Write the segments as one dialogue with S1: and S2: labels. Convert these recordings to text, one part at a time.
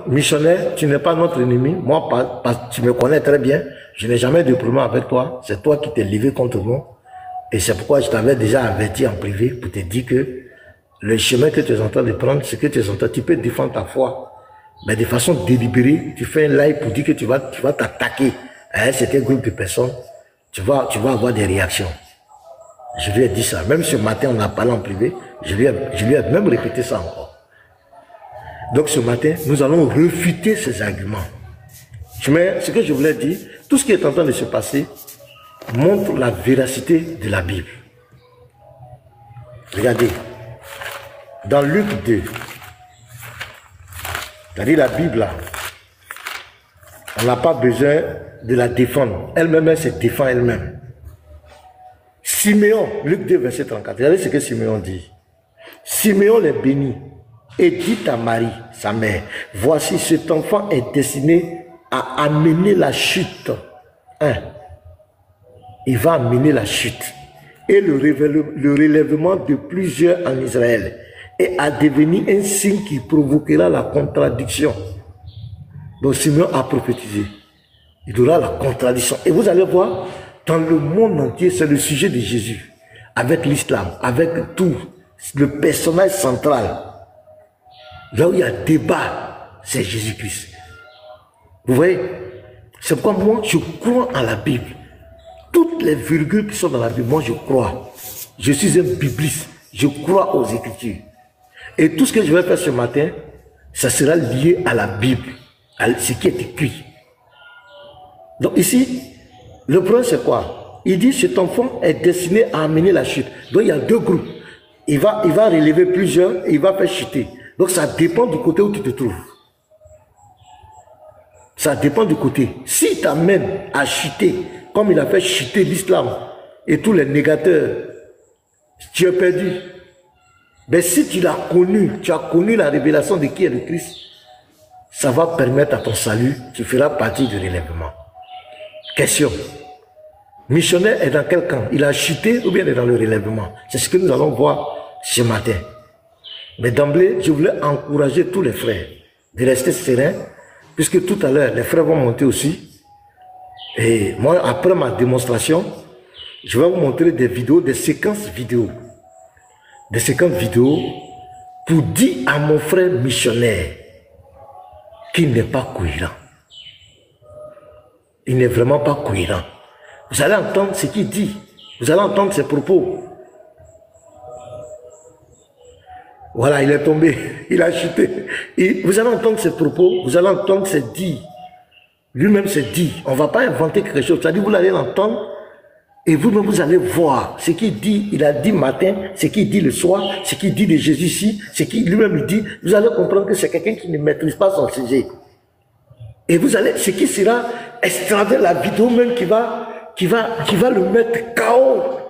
S1: missionnaire, tu n'es pas notre ennemi. Moi, tu me connais très bien. Je n'ai jamais de problème avec toi. C'est toi qui t'es levé contre nous. Et c'est pourquoi je t'avais déjà averti en privé pour te dire que le chemin que tu es en train de prendre, ce que tu es en train, tu peux défendre ta foi. Mais de façon délibérée, tu fais un live pour dire que tu vas t'attaquer à un certain groupe de personnes. Tu vas avoir des réactions. Je lui ai dit ça. Même ce matin, on a parlé en privé. Je lui ai même répété ça encore. Donc ce matin, nous allons réfuter ces arguments. Mais ce que je voulais dire, tout ce qui est en train de se passer montre la véracité de la Bible. Regardez, dans Luc 2, c'est-à-dire la Bible là, on n'a pas besoin de la défendre. Elle-même, elle se défend elle-même. Siméon, Luc 2, verset 34, regardez ce que Siméon dit. Siméon les bénit et dit à Marie, sa mère, voici cet enfant est destiné à amener la chute. Il va amener la chute et le relèvement de plusieurs en Israël et à devenir un signe qui provoquera la contradiction. Donc Simeon a prophétisé. Il y aura la contradiction. Et vous allez voir, dans le monde entier, c'est le sujet de Jésus. Avec l'islam, avec tout. Le personnage central. Là où il y a débat, c'est Jésus-Christ. Vous voyez? C'est pourquoi moi, je crois en la Bible. Toutes les virgules qui sont dans la Bible, moi je crois. Je suis un bibliste. Je crois aux Écritures. Et tout ce que je vais faire ce matin, ça sera lié à la Bible, à ce qui est écrit. Donc ici, le problème c'est quoi? Il dit cet enfant est destiné à amener la chute. Donc il y a deux groupes. Il va relever plusieurs et il va faire chuter. Donc ça dépend du côté où tu te trouves. Ça dépend du côté. S'il t'amène à chuter, comme il a fait chuter l'islam et tous les négateurs, tu es perdu. Mais si tu l'as connu, tu as connu la révélation de qui est le Christ, ça va permettre à ton salut, tu feras partie du relèvement. Question. Missionnaire est dans quel camp? Il a chuté ou bien il est dans le relèvement? C'est ce que nous allons voir ce matin. Mais d'emblée, je voulais encourager tous les frères de rester sereins, puisque tout à l'heure, les frères vont monter aussi. Et moi, après ma démonstration, je vais vous montrer des vidéos, des séquences vidéo. Des séquences vidéo pour dire à mon frère missionnaire qu'il n'est pas cohérent. Il n'est vraiment pas cohérent. Vous allez entendre ce qu'il dit. Vous allez entendre ses propos. Voilà, il est tombé. Il a chuté. Et vous allez entendre ses propos. Vous allez entendre ses dits. Lui-même s'est dit. On ne va pas inventer quelque chose. C'est-à-dire, vous allez l'entendre. Et vous-même, vous allez voir ce qu'il dit. Il a dit matin, ce qu'il dit le soir, ce qu'il dit de Jésus ici, ce qu'il lui-même dit. Vous allez comprendre que c'est quelqu'un qui ne maîtrise pas son sujet. Et vous allez, ce qui sera extraordinaire, la vidéo même qui va le mettre KO.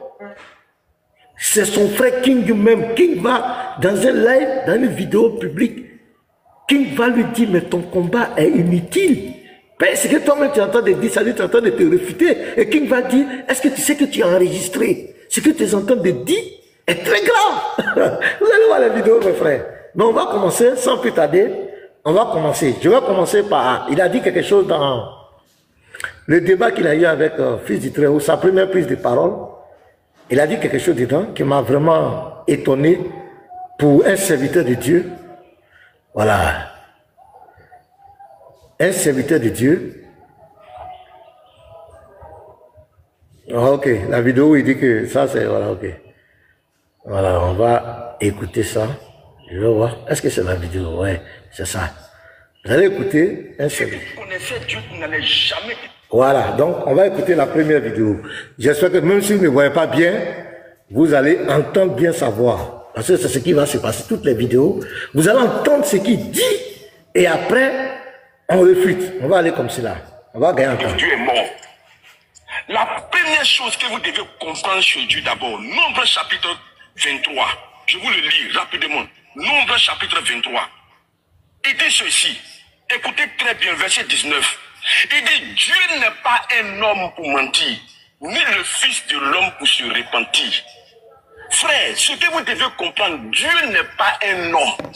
S1: C'est son frère King même. King va, dans un live, dans une vidéo publique, King va lui dire, mais ton combat est inutile. Ce que toi-même tu es en train de dire, ça dit, tu es en train de te réfuter. Et King va dire, est-ce que tu sais que tu as enregistré? Ce que tu es en train de dire est très grave. Vous allez voir la vidéo, mes frères. Mais on va commencer, sans plus tarder, on va commencer. Je vais commencer par, il a dit quelque chose dans le débat qu'il a eu avec Fils du Très-Haut, sa première prise de parole. Il a dit quelque chose dedans qui m'a vraiment étonné pour un serviteur de Dieu. Voilà. Un serviteur de Dieu. Ok, la vidéo où il dit que ça c'est, voilà, ok. Voilà, on va écouter ça. Je vais voir. Est-ce que c'est la vidéo? Ouais, c'est ça. Vous allez écouter un serviteur.
S2: Si vous connaissez Dieu, vous n'allez jamais...
S1: Voilà, donc on va écouter la première vidéo. J'espère que même si vous ne voyez pas bien, vous allez entendre bien sa voix. Parce que c'est ce qui va se passer, toutes les vidéos. Vous allez entendre ce qu'il dit et après, on refute. On va aller comme cela. On va gagner encore.
S2: Dieu est mort. La première chose que vous devez comprendre sur Dieu d'abord, Nombre chapitre 23. Je vous le lis rapidement. Nombre chapitre 23. Il dit ceci. Écoutez très bien, verset 19. Il dit, Dieu n'est pas un homme pour mentir, ni le fils de l'homme pour se repentir. Frère, ce que vous devez comprendre, Dieu n'est pas un homme.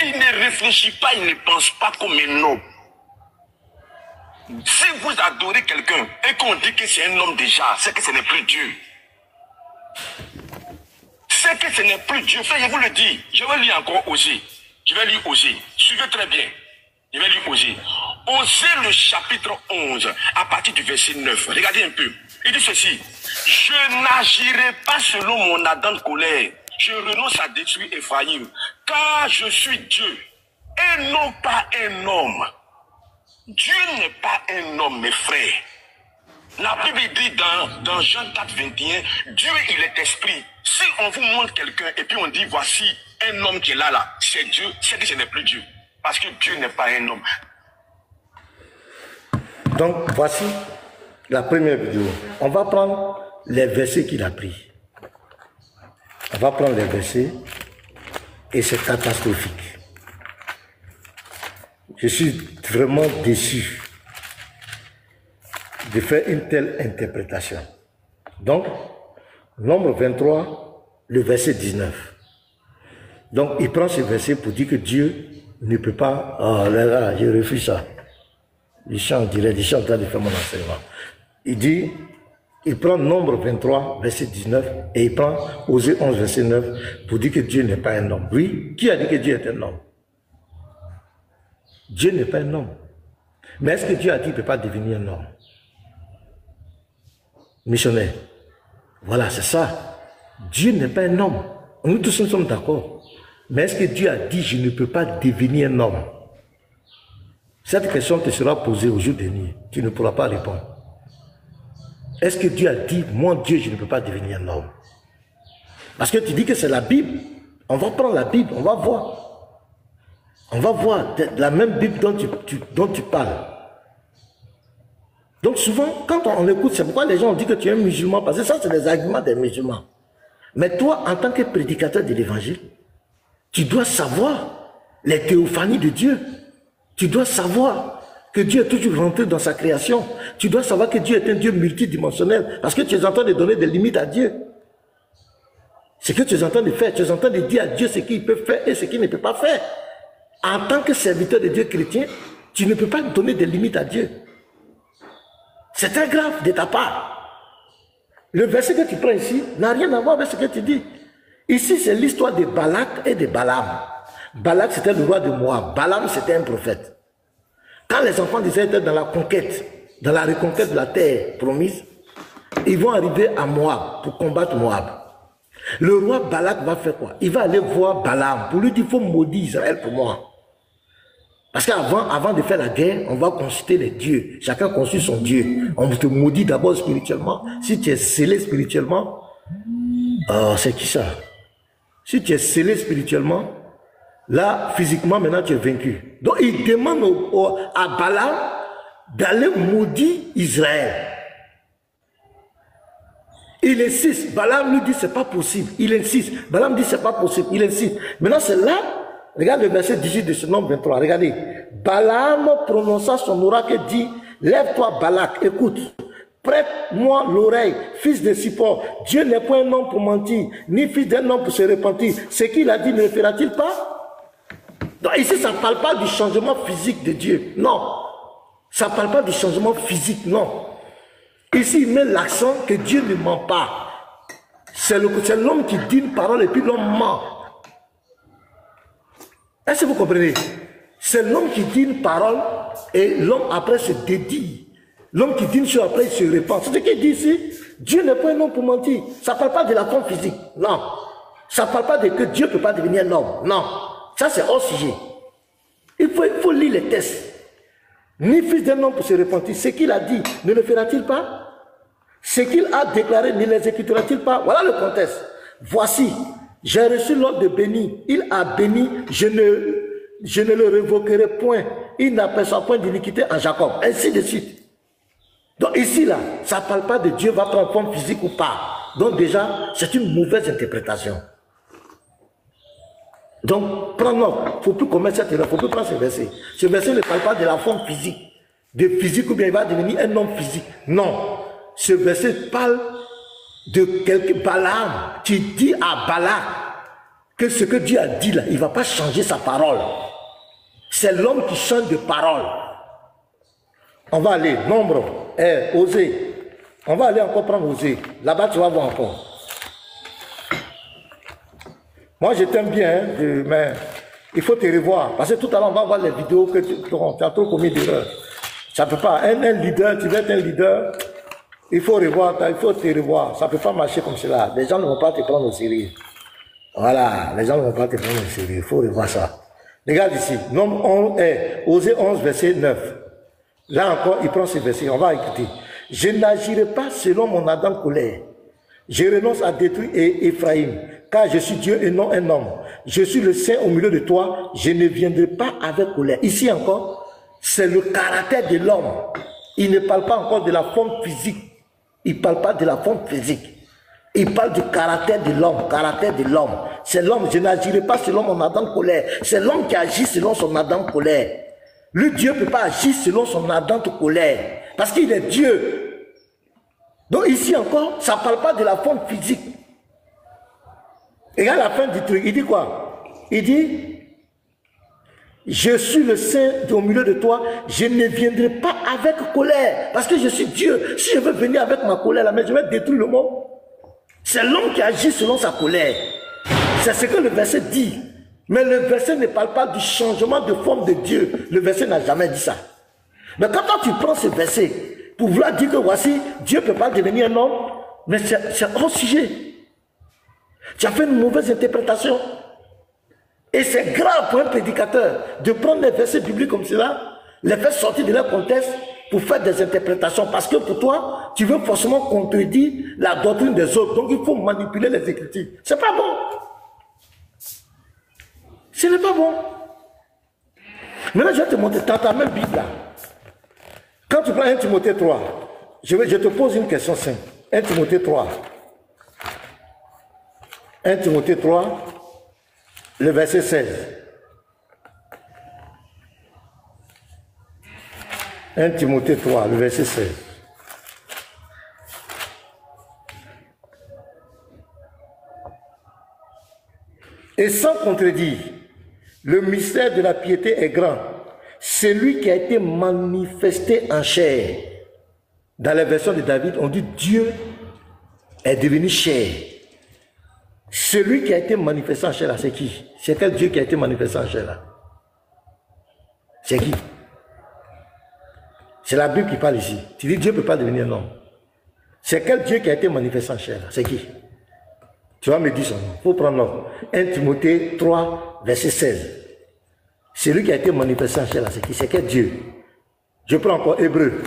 S2: Il ne réfléchit pas, il ne pense pas comme un homme. Si vous adorez quelqu'un et qu'on dit que c'est un homme déjà, c'est que ce n'est plus Dieu. C'est que ce n'est plus Dieu. Frère, je vous le dis. Je vais lire encore Osée. Je vais lire Osée. Suivez très bien. Je vais lire Osée. Osée le chapitre 11, à partir du verset 9. Regardez un peu. Il dit ceci. Je n'agirai pas selon mon ardente colère. Je renonce à détruire Ephraïm. Car je suis Dieu et non pas un homme. Dieu n'est pas un homme, mes frères. La Bible dit dans Jean 4, 21, Dieu il est esprit. Si on vous montre quelqu'un et puis on dit voici un homme qui est là, c'est Dieu, c'est que ce n'est plus Dieu. Parce que Dieu n'est pas un homme.
S1: Donc voici la première vidéo. On va prendre les versets qu'il a pris. On va prendre les versets et c'est catastrophique. Je suis vraiment déçu de faire une telle interprétation. Donc, Nombre 23, le verset 19. Donc, il prend ce verset pour dire que Dieu ne peut pas... Oh là là, je refuse ça. Je suis en direct, je suis en train de faire mon enseignement. Il dit, il prend Nombre 23, verset 19, et il prend Osée 11, verset 9, pour dire que Dieu n'est pas un homme. Oui, qui a dit que Dieu est un homme? Dieu n'est pas un homme. Mais est-ce que Dieu a dit qu'il ne peut pas devenir un homme? Missionnaire. Voilà, c'est ça. Dieu n'est pas un homme. Nous tous nous sommes d'accord. Mais est-ce que Dieu a dit je ne peux pas devenir un homme? Cette question te sera posée au jour dernier. Tu ne pourras pas répondre. Est-ce que Dieu a dit mon Dieu je ne peux pas devenir un homme? Parce que tu dis que c'est la Bible. On va prendre la Bible, on va voir. On va voir la même Bible dont tu parles. Donc souvent, quand on écoute, c'est pourquoi les gens ont dit que tu es un musulman, parce que ça, c'est des arguments des musulmans. Mais toi, en tant que prédicateur de l'évangile, tu dois savoir les théophanies de Dieu. Tu dois savoir que Dieu est toujours rentré dans sa création. Tu dois savoir que Dieu est un Dieu multidimensionnel, parce que tu es en train de donner des limites à Dieu. Ce que tu es en train de faire, tu es en train de dire à Dieu ce qu'il peut faire et ce qu'il ne peut pas faire. En tant que serviteur de Dieu chrétien, tu ne peux pas donner des limites à Dieu. C'est très grave de ta part. Le verset que tu prends ici n'a rien à voir avec ce que tu dis. Ici, c'est l'histoire de Balak et de Balaam. Balak, c'était le roi de Moab. Balaam, c'était un prophète. Quand les enfants d'Israël étaient dans la conquête, dans la reconquête de la terre promise, ils vont arriver à Moab pour combattre Moab. Le roi Balak va faire quoi? Il va aller voir Balaam pour lui dire il faut maudire Israël pour moi. Parce qu'avant de faire la guerre, on va consulter les dieux. Chacun consulte son Dieu. On te maudit d'abord spirituellement. Si tu es scellé spirituellement, c'est qui ça? Si tu es scellé spirituellement, là, physiquement, maintenant tu es vaincu. Donc, il demande à Balaam d'aller maudire Israël. Il insiste. Balaam lui dit c'est pas possible. Il insiste. Balaam dit c'est pas possible. Il insiste. Maintenant, c'est là. Regarde le verset 18 de ce Nombre 23. Regardez. Balaam prononça son oracle et dit, lève-toi Balak, écoute, prête-moi l'oreille, fils de Zippor. Dieu n'est point un homme pour mentir, ni fils d'un homme pour se repentir. Ce qu'il a dit ne le fera-t-il pas? Donc ici, ça ne parle pas du changement physique de Dieu. Non. Ça ne parle pas du changement physique, non. Ici, il met l'accent que Dieu ne ment pas. C'est l'homme qui dit une parole et puis l'homme ment. Est-ce que vous comprenez? C'est l'homme qui dit une parole et l'homme après se dédie. L'homme qui dit une chose après il se répand. C'est ce qu'il dit ici. Dieu n'est pas un homme pour mentir. Ça ne parle pas de la forme physique. Non. Ça ne parle pas de que Dieu ne peut pas devenir un homme. Non. Ça c'est hors sujet. Il faut lire les textes. Ni fils d'un homme pour se repentir. Ce qu'il a dit, ne le fera-t-il pas? Ce qu'il a déclaré, ne l'exécutera-t-il pas? Voilà le contexte. Voici. J'ai reçu l'ordre de bénir. Il a béni, je ne le révoquerai point. Il n'aperçoit point d'iniquité en Jacob. Ainsi de suite. Donc ici, là, ça ne parle pas de Dieu va prendre forme physique ou pas. Donc déjà, c'est une mauvaise interprétation. Donc, prends note. Il ne faut plus commettre cette erreur. Il ne faut plus prendre ce verset. Ce verset ne parle pas de la forme physique. De physique ou bien il va devenir un homme physique. Non. Ce verset parle de quelque Balaam qui dit à Balak que ce que Dieu a dit là, il ne va pas changer sa parole. C'est l'homme qui change de parole. On va aller, nombre, Osée. On va aller encore prendre Osée. Là-bas, tu vas voir encore. Moi, je t'aime bien, hein, mais il faut te revoir. Parce que tout à l'heure, on va voir les vidéos que tu as trop commis d'erreurs. Ça ne peut pas. Un leader, tu veux être un leader, il faut revoir, il faut te revoir. Ça ne peut pas marcher comme cela. Les gens ne vont pas te prendre au sérieux. Voilà, les gens ne vont pas te prendre au sérieux. Il faut revoir ça. Regarde ici, Osée 11, verset 9. Là encore, il prend ce verset. On va écouter. Je n'agirai pas selon mon ardente colère. Je renonce à détruire Ephraim, car je suis Dieu et non un homme. Je suis le Saint au milieu de toi. Je ne viendrai pas avec colère. Ici encore, c'est le caractère de l'homme. Il ne parle pas encore de la forme physique. Il ne parle pas de la forme physique. Il parle du caractère de l'homme. Caractère de l'homme. C'est l'homme. Je n'agirai pas selon mon ardente colère. C'est l'homme qui agit selon son ardente colère. Le Dieu ne peut pas agir selon son ardente colère. Parce qu'il est Dieu. Donc ici encore, ça ne parle pas de la forme physique. Et à la fin du truc, il dit quoi? Il dit, je suis le Saint au milieu de toi, je ne viendrai pas avec colère. Parce que je suis Dieu. Si je veux venir avec ma colère, là, mais je vais détruire le monde. C'est l'homme qui agit selon sa colère. C'est ce que le verset dit. Mais le verset ne parle pas du changement de forme de Dieu. Le verset n'a jamais dit ça. Mais quand tu prends ce verset, pour vouloir dire que voici, Dieu ne peut pas devenir un homme, mais c'est hors sujet. Tu as fait une mauvaise interprétation. Et c'est grave pour un prédicateur de prendre des versets bibliques comme cela, les faire sortir de leur contexte pour faire des interprétations. Parce que pour toi, tu veux forcément contredire la doctrine des autres. Donc il faut manipuler les Écritures. C'est pas bon. Ce n'est pas bon. Maintenant, je vais te montrer dans ta même Bible là. Quand tu prends 1 Timothée 3, je te pose une question simple. 1 Timothée 3. 1 Timothée 3, le verset 16. 1 Timothée 3, le verset 16. Et sans contredire, le mystère de la piété est grand. Celui qui a été manifesté en chair. Dans la version de David, on dit Dieu est devenu chair. Celui qui a été manifesté en chair, c'est qui? C'est quel Dieu qui a été manifesté en chair là? C'est qui? C'est la Bible qui parle ici. Tu dis Dieu ne peut pas devenir un homme. C'est quel Dieu qui a été manifesté en chair là? C'est qui? Tu vas me dire son nom. Il faut prendre l'ordre. 1 Timothée 3, verset 16. Celui qui a été manifesté en chair là, c'est qui? C'est quel Dieu? Je prends encore Hébreu.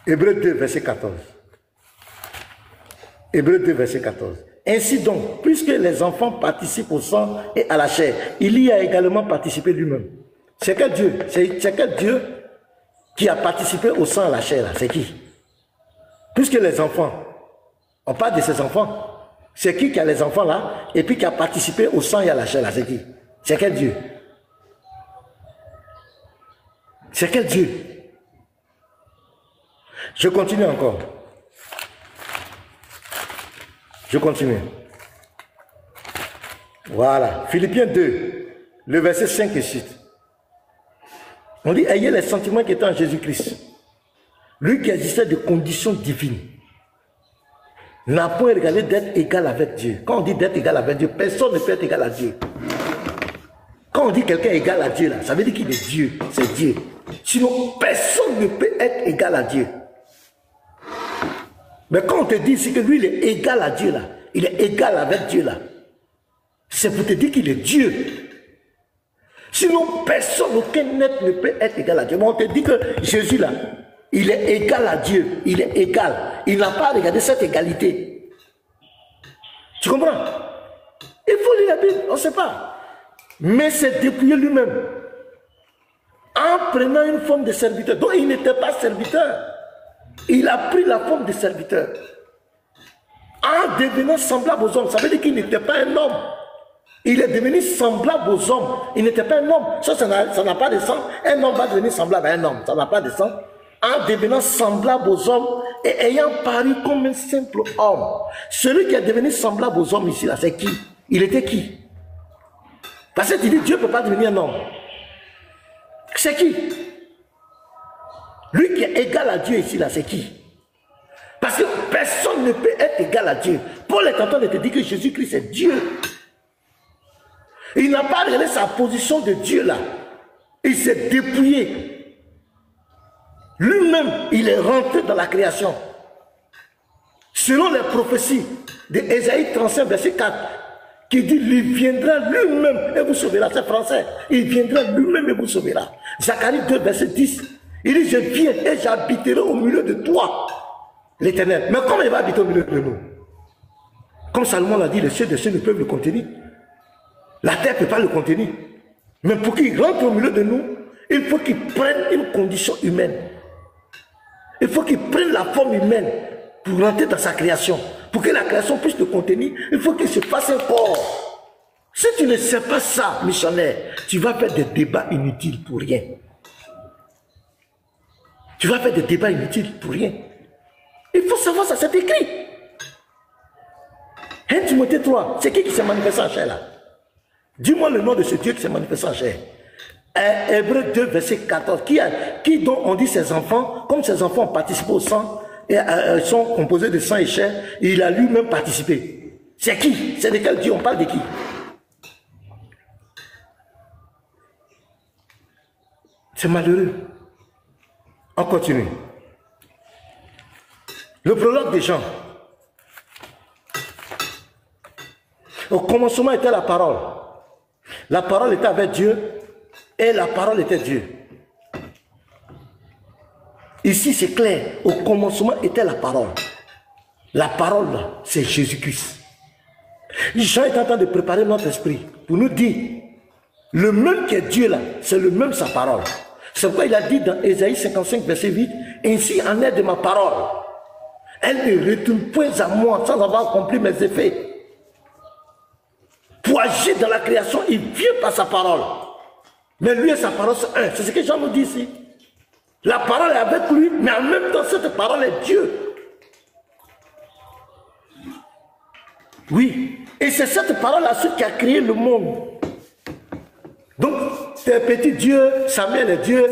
S1: Hébreu 2, verset 14. Hébreu 2, verset 14. Ainsi donc, puisque les enfants participent au sang et à la chair, il y a également participé lui-même. C'est quel Dieu? C'est quel Dieu qui a participé au sang et à la chair là? C'est qui? Puisque les enfants, on parle de ces enfants. C'est qui a les enfants là et puis qui a participé au sang et à la chair là? C'est qui? C'est quel Dieu? C'est quel Dieu? Je continue encore. Je continue. Voilà. Philippiens 2, le verset 5 et 6. On dit, ayez les sentiments qui étaient en Jésus-Christ. Lui qui existait de conditions divines. N'a point regardé d'être égal avec Dieu. Quand on dit d'être égal avec Dieu, personne ne peut être égal à Dieu. Quand on dit quelqu'un est égal à Dieu, là, ça veut dire qu'il est Dieu. C'est Dieu. Sinon, personne ne peut être égal à Dieu. Mais quand on te dit ici que lui, il est égal à Dieu, là, il est égal avec Dieu, là, c'est pour te dire qu'il est Dieu. Sinon, personne, aucun être ne peut être égal à Dieu. Mais on te dit que Jésus, là, il est égal à Dieu. Il est égal. Il n'a pas regardé cette égalité. Tu comprends? Il faut lire la Bible, on ne sait pas. Mais c'est dépouiller lui-même. En prenant une forme de serviteur. Donc il n'était pas serviteur. Il a pris la forme de serviteur. En devenant semblable aux hommes. Ça veut dire qu'il n'était pas un homme. Il est devenu semblable aux hommes. Il n'était pas un homme. Ça n'a pas de sens. Un homme va devenir semblable à un homme. Ça n'a pas de sens. En devenant semblable aux hommes et ayant paru comme un simple homme. Celui qui est devenu semblable aux hommes ici, là, c'est qui? Il était qui? Parce que tu dis Dieu ne peut pas devenir un homme. C'est qui? Lui qui est égal à Dieu ici, là, c'est qui? Parce que personne ne peut être égal à Dieu. Paul est en train de te dire que Jésus-Christ est Dieu. Il n'a pas réglé sa position de Dieu là. Il s'est dépouillé. Lui-même, il est rentré dans la création. Selon les prophéties de Ésaïe 35, verset 4, qui dit, il viendra lui-même et vous sauvera. C'est français. Il viendra lui-même et vous sauvera. Zacharie 2, verset 10. Il dit, je viens et j'habiterai au milieu de toi, l'Éternel. Mais comment il va habiter au milieu de nous? Comme Salomon l'a dit, les cieux des cieux ne peuvent le contenir. La terre ne peut pas le contenir. Mais pour qu'il rentre au milieu de nous, il faut qu'il prenne une condition humaine. Il faut qu'il prenne la forme humaine pour rentrer dans sa création. Pour que la création puisse le contenir, il faut qu'il se fasse un corps. Si tu ne sais pas ça, missionnaire, tu vas faire des débats inutiles pour rien. Tu vas faire des débats inutiles pour rien. Il faut savoir ça, c'est écrit. 1 Timothée 3, c'est qui s'est manifesté en chair là? Dis-moi le nom de ce Dieu qui s'est manifesté en chair. Hébreux 2, verset 14. Qui dont on dit ses enfants, comme ses enfants ont participé au sang, et sont composés de sang et chair, et il a lui-même participé. C'est qui? C'est de quel Dieu? On parle de qui? C'est malheureux. On continue. Le prologue des gens. Au commencement était la parole. La parole était avec Dieu et la parole était Dieu. Ici c'est clair, au commencement était la parole. La parole c'est Jésus-Christ. Jean est en train de préparer notre esprit pour nous dire, le même qui est Dieu là, c'est le même sa parole. C'est pourquoi il a dit dans Ésaïe 55 verset 8, ainsi en est de ma parole. Elle ne retourne point à moi sans avoir accompli mes effets. Pour agir dans la création, il vient par sa parole. Mais lui et sa parole, c'est un. C'est ce que Jean nous dit ici. La parole est avec lui, mais en même temps, cette parole est Dieu. Oui. Et c'est cette parole ensuite qui a créé le monde. Donc, tes petits dieux, Samuel est Dieu,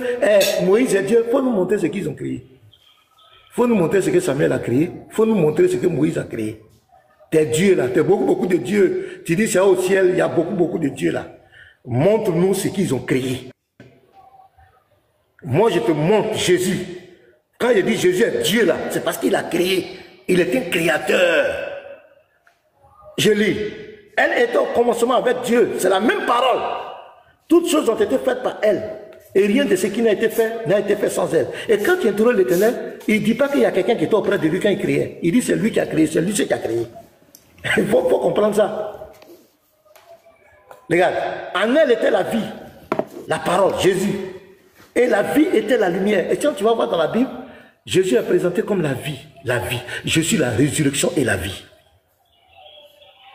S1: Moïse est Dieu. Il faut nous montrer ce qu'ils ont créé. Il faut nous montrer ce que Samuel a créé. Il faut nous montrer ce que Moïse a créé. Tes dieux là, t'es beaucoup de dieux. Tu dis c'est au ciel, il y a beaucoup de dieux là. Montre-nous ce qu'ils ont créé. Moi je te montre Jésus. Quand je dis Jésus est Dieu là, c'est parce qu'il a créé. Il est un créateur. Je lis. Elle était au commencement avec Dieu. C'est la même parole. Toutes choses ont été faites par elle. Et rien de ce qui n'a été fait sans elle. Et quand tu interroges l'Éternel, il ne dit pas qu'il y a quelqu'un qui était auprès de lui quand il créait. Il dit c'est lui qui a créé, c'est lui qui a créé. Il faut comprendre ça. Regarde, en elle était la vie, la parole, Jésus. Et la vie était la lumière. Et quand tu vas voir dans la Bible, Jésus est présenté comme la vie, la vie. Je suis la résurrection et la vie.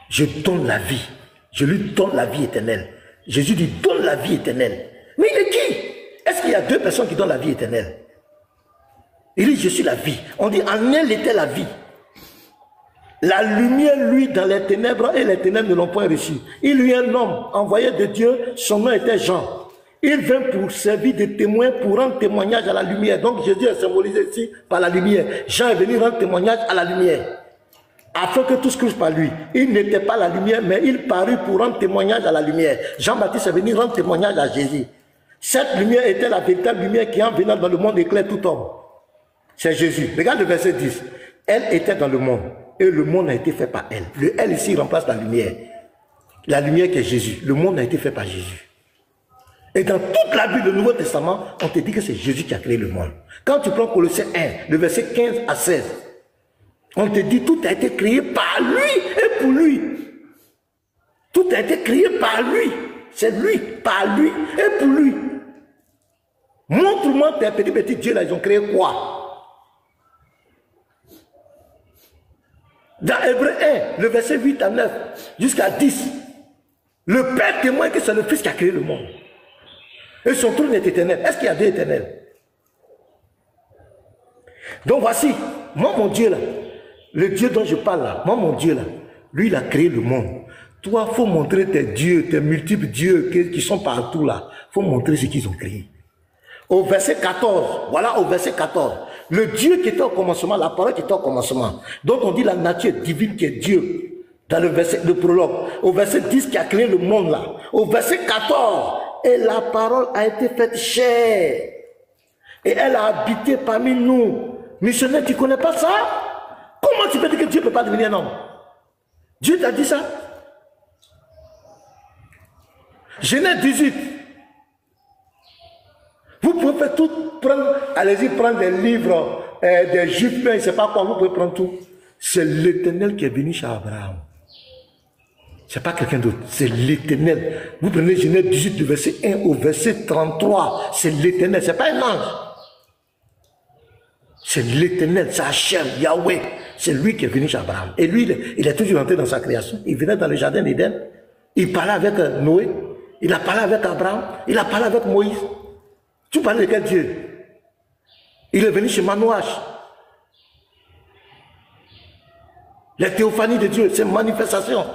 S1: Je donne la vie. Je lui donne la vie éternelle. Jésus lui donne la vie éternelle. Mais il est qui? Est-ce qu'il y a deux personnes qui donnent la vie éternelle? Il dit, je suis la vie. On dit, en elle était la vie. La lumière, lui, dans les ténèbres, et les ténèbres ne l'ont point reçu. Il y a un homme envoyé de Dieu, son nom était Jean. Il vint pour servir de témoin, pour rendre témoignage à la lumière. Donc Jésus est symbolisé ici par la lumière. Jean est venu rendre témoignage à la lumière. Afin que tous crût par lui. Il n'était pas la lumière, mais il parut pour rendre témoignage à la lumière. Jean-Baptiste est venu rendre témoignage à Jésus. Cette lumière était la véritable lumière qui en venant dans le monde éclaire tout homme. C'est Jésus. Regarde le verset 10. Elle était dans le monde. Et le monde a été fait par elle. Le elle ici remplace la lumière. La lumière qui est Jésus. Le monde a été fait par Jésus. Et dans toute la Bible du Nouveau Testament, on te dit que c'est Jésus qui a créé le monde. Quand tu prends Colossiens 1, le verset 15 à 16, on te dit tout a été créé par lui et pour lui. Tout a été créé par lui. C'est lui, par lui et pour lui. Montre-moi tes petits dieux là, ils ont créé quoi? Dans Hébreux 1, le verset 8 à 9, jusqu'à 10, le Père témoigne que c'est le Fils qui a créé le monde. Et son trône est éternel. Est-ce qu'il y a deux éternels? Donc voici, moi mon Dieu là, le Dieu dont je parle là, moi mon Dieu là, lui il a créé le monde. Toi, il faut montrer tes dieux, tes multiples dieux qui sont partout là. Il faut montrer ce qu'ils ont créé. Au verset 14, voilà au verset 14. Le Dieu qui était au commencement, la parole qui était au commencement, dont on dit la nature divine qui est Dieu, dans le prologue. Au verset 10 qui a créé le monde là. Au verset 14, et la parole a été faite chair. Et elle a habité parmi nous. Missionnaire, tu ne connais pas ça? Comment tu peux dire que Dieu ne peut pas devenir un homme? Dieu t'a dit ça? Genèse 18. Vous pouvez faire tout, prendre, allez-y prendre des livres, des juifs, je ne sais pas quoi, vous pouvez prendre tout. C'est l'Éternel qui est venu chez Abraham. Ce n'est pas quelqu'un d'autre, c'est l'Éternel. Vous prenez Genèse 18 du verset 1 au verset 33, c'est l'Éternel, ce n'est pas un ange. C'est l'Éternel, c'est Hachem, Yahweh. C'est lui qui est venu chez Abraham. Et lui, il est toujours entré dans sa création. Il venait dans le jardin d'Éden. Il parlait avec Noé. Il a parlé avec Abraham. Il a parlé avec Moïse. Tu parles de quel Dieu? Il est venu chez Manouach. La théophanie de Dieu, c'est une manifestation.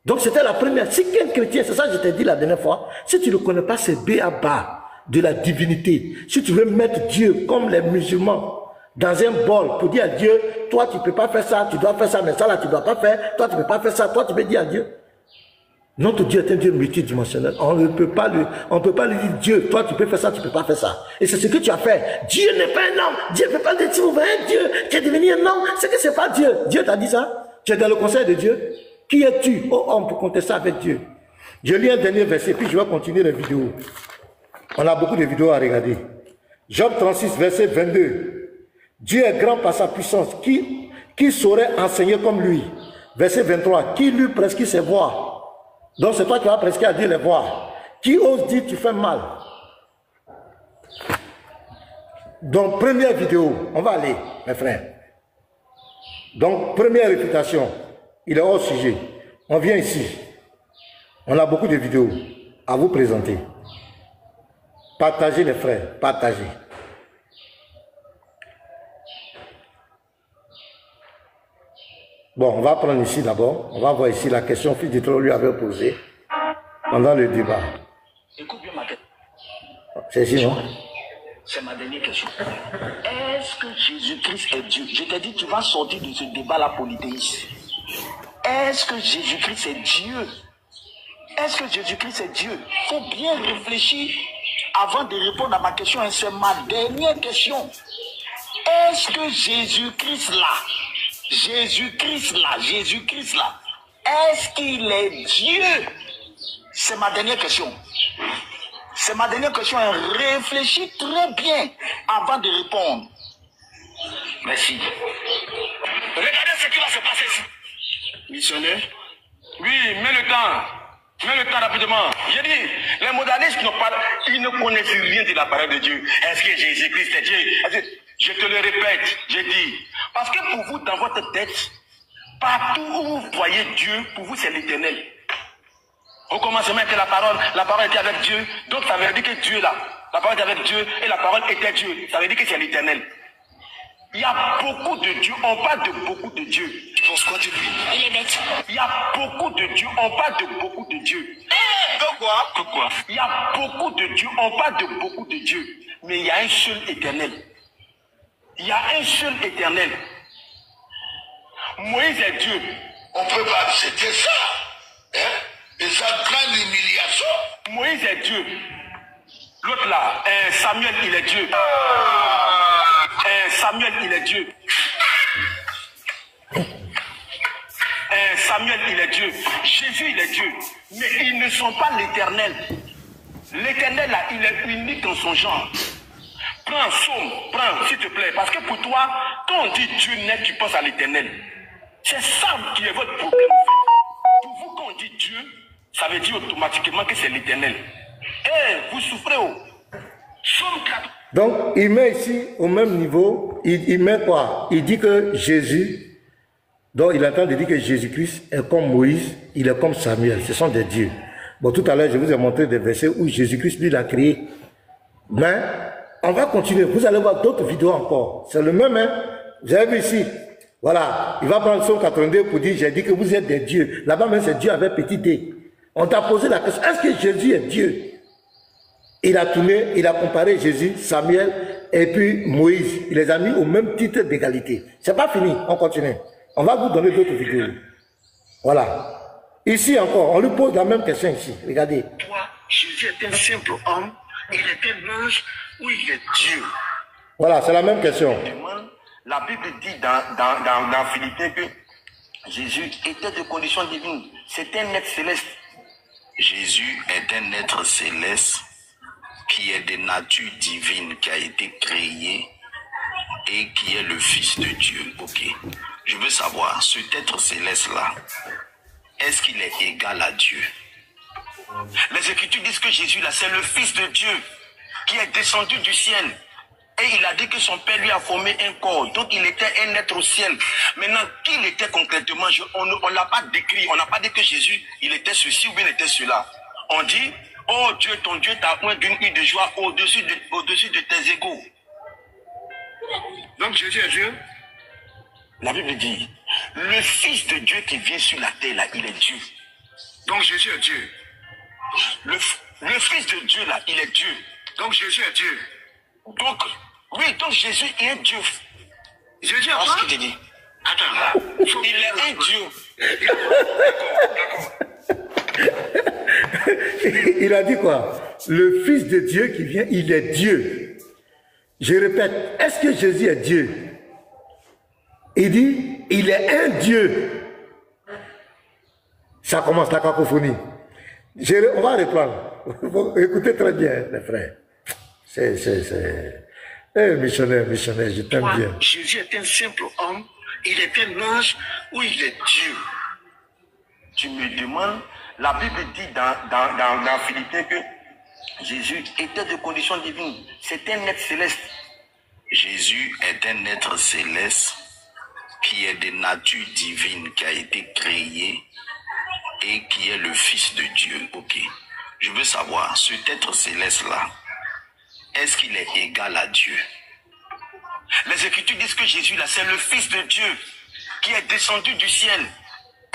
S1: Donc c'était la première. Si quel chrétien, c'est ça que je t'ai dit la dernière fois, si tu ne connais pas ces B.A.B.A. de la divinité, si tu veux mettre Dieu comme les musulmans dans un bol pour dire à Dieu, toi tu ne peux pas faire ça, tu dois faire ça, mais ça là tu ne dois pas faire, toi tu ne peux pas faire ça, toi tu peux dire à Dieu. Notre Dieu est un Dieu multidimensionnel. On ne peut pas lui dire Dieu, toi tu peux faire ça, tu ne peux pas faire ça. Et c'est ce que tu as fait. Dieu n'est pas un homme. Dieu ne peut pas dire, tu es un Dieu, tu es devenu un homme. C'est que ce n'est pas Dieu. Dieu t'a dit ça. Tu es dans le conseil de Dieu. Qui es-tu, ô homme, pour contester avec Dieu? Je lis un dernier verset, puis je vais continuer la vidéo. On a beaucoup de vidéos à regarder. Job 36, verset 22. Dieu est grand par sa puissance. Qui saurait enseigner comme lui? Verset 23. Qui lui prescrit ses voies? Donc c'est toi qui vas prescrire à Dieu les voies. Qui ose dire tu fais mal? Donc première vidéo, on va aller, mes frères. Donc première réfutation, il est hors sujet. On vient ici. On a beaucoup de vidéos à vous présenter. Partagez les frères, partagez. Bon, on va prendre ici d'abord. On va voir ici la question que Fiditro lui avait posée pendant le débat.
S2: Écoute bien ma question.
S1: C'est ici, non?
S2: C'est ma dernière question. Est-ce que Jésus-Christ est Dieu? Je t'ai dit, tu vas sortir de ce débat-là polythéiste. Est-ce que Jésus-Christ est Dieu? Est-ce que Jésus-Christ est Dieu? Il faut bien réfléchir avant de répondre à ma question. Et c'est ma dernière question. Est-ce que Jésus-Christ là, est-ce qu'il est Dieu? C'est ma dernière question. C'est ma dernière question. Réfléchis très bien avant de répondre. Merci. Regardez ce qui va se passer ici. Missionnaire? Oui, mets le temps. Mets le temps rapidement. J'ai dit, les modernistes ils ne connaissent rien de la parole de Dieu. Est-ce que Jésus-Christ est Dieu? Je te le répète, j'ai dit. Parce que pour vous, dans votre tête, partout où vous voyez Dieu, pour vous, c'est l'Éternel. Au commencement était la parole était avec Dieu. Donc ça veut dire que Dieu là, la parole était avec Dieu et la parole était Dieu. Ça veut dire que c'est l'Éternel. Il y a beaucoup de dieux, on parle de beaucoup de dieux. Tu penses quoi de lui? Il est bête. Il y a beaucoup de dieux, on parle de beaucoup de dieux. Pourquoi? Il y a beaucoup de dieux, on parle de beaucoup de dieux. Mais il y a un seul éternel. Il y a un seul éternel. Moïse est Dieu. On peut pas accepter ça. Hein? Et sa grande humiliation. Moïse est Dieu. L'autre là, Samuel, il est Dieu. Samuel, il est Dieu. Samuel, il est Dieu. Jésus, il est Dieu. Mais ils ne sont pas l'éternel. L'éternel, là, il est unique en son genre. Prends Somme, prends, s'il te plaît. Parce que pour toi, quand on dit Dieu naît, tu penses à l'éternel. C'est ça qui est votre problème, en fait. Pour vous, quand on dit Dieu, ça veut dire automatiquement que c'est l'éternel. Vous souffrez, oh. Somme 4.
S1: Donc, il met ici, au même niveau, il met quoi? Il dit que Jésus, donc il est en train de dire que Jésus-Christ est comme Moïse, il est comme Samuel, ce sont des dieux. Bon, tout à l'heure, je vous ai montré des versets où Jésus-Christ, lui, l'a créé. Mais, on va continuer, vous allez voir d'autres vidéos encore. C'est le même, hein? Vous avez vu ici, Voilà, il va prendre son 82 pour dire, j'ai dit que vous êtes des dieux. Là-bas même, c'est Dieu avec petit d. On t'a posé la question, est-ce que Jésus est Dieu? Il a tourné, il a comparé Jésus, Samuel et puis Moïse. Il les a mis au même titre d'égalité. C'est pas fini, on continue. On va vous donner d'autres vidéos. Voilà. Ici encore, on lui pose la même question ici. Regardez.
S2: Toi, Jésus est un simple homme, il est un ange ou il est Dieu?
S1: Voilà, c'est la même question.
S2: La Bible dit dans Philippiens que Jésus était de condition divine. C'est un être céleste. Jésus est un être céleste qui est de nature divine, qui a été créé et qui est le Fils de Dieu. Ok. Je veux savoir, cet être céleste-là, est-ce qu'il est égal à Dieu? Les Écritures disent que Jésus, là, c'est le Fils de Dieu qui est descendu du ciel. Et il a dit que son Père lui a formé un corps. Donc il était un être au ciel. Maintenant, qui il était concrètement? On ne l'a pas décrit. On n'a pas dit que Jésus, il était ceci ou bien il était cela. On dit, oh Dieu, ton Dieu t'a oint d'une huile de joie au-dessus de tes égaux. Donc Jésus est Dieu. La Bible dit, le Fils de Dieu qui vient sur la terre, là, il est Dieu. Donc Jésus est Dieu. Le Fils de Dieu, là, il est Dieu. Donc Jésus est Dieu. Donc, oui, donc Jésus est un Dieu. Jésus est quoi? Ce qu'il te dit. Attends, il est un Dieu.
S1: D'accord. Il a dit quoi? Le Fils de Dieu qui vient, il est Dieu. Je répète, est-ce que Jésus est Dieu? Il dit, il est un Dieu. Ça commence la cacophonie. On va reprendre. Écoutez très bien, les frères. Missionnaire, je t'aime bien.
S2: Jésus est un simple homme, il est un ange ou il est Dieu? Tu me demandes, la Bible dit dans Philippiens que Jésus était de condition divine. C'est un être céleste. Jésus est un être céleste qui est de nature divine, qui a été créé et qui est le Fils de Dieu. Ok. Je veux savoir, cet être céleste-là, est-ce qu'il est égal à Dieu? Les Écritures disent que Jésus, là, c'est le Fils de Dieu qui est descendu du ciel.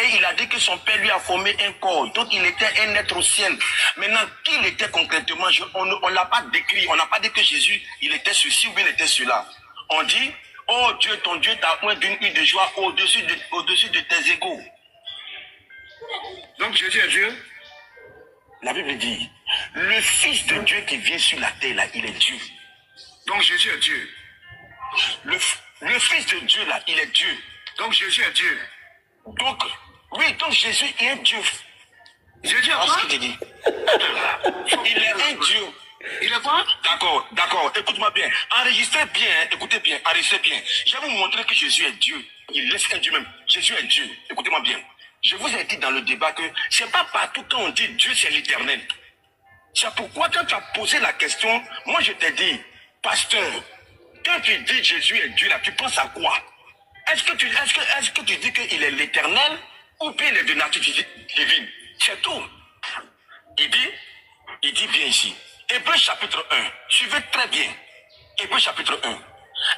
S2: Et il a dit que son Père lui a formé un corps. Donc il était un être au ciel. Maintenant, qui il était concrètement? On ne l'a pas décrit. On n'a pas dit que Jésus, il était ceci ou bien il était cela. On dit, oh Dieu, ton Dieu t'a oint d'une huile de joie au-dessus de tes égaux. Donc Jésus est Dieu. La Bible dit, le Fils de Dieu qui vient sur la terre, là, il est Dieu. Donc Jésus est Dieu. Le Fils de Dieu, là, il est Dieu. Donc Jésus est Dieu. Donc, oui, donc Jésus est un Dieu. Jésus est quoi? Ce qu'il te dit. Il est un Dieu. Il est quoi? D'accord, écoute-moi bien. Enregistrez bien, écoutez bien, enregistrez bien. Je vais vous montrer que Jésus est Dieu. Il laisse un Dieu même. Jésus est Dieu. Écoutez-moi bien. Je vous ai dit dans le débat que c'est pas partout quand on dit Dieu c'est l'éternel. C'est pourquoi quand tu as posé la question, moi je t'ai dit, pasteur, quand tu dis Jésus est Dieu là, tu penses à quoi? Est-ce que tu dis qu'il est l'éternel ou bien il est de nature divine? C'est tout. Il dit bien ici. Hébreux chapitre 1. Suivez très bien. Hébreux chapitre 1.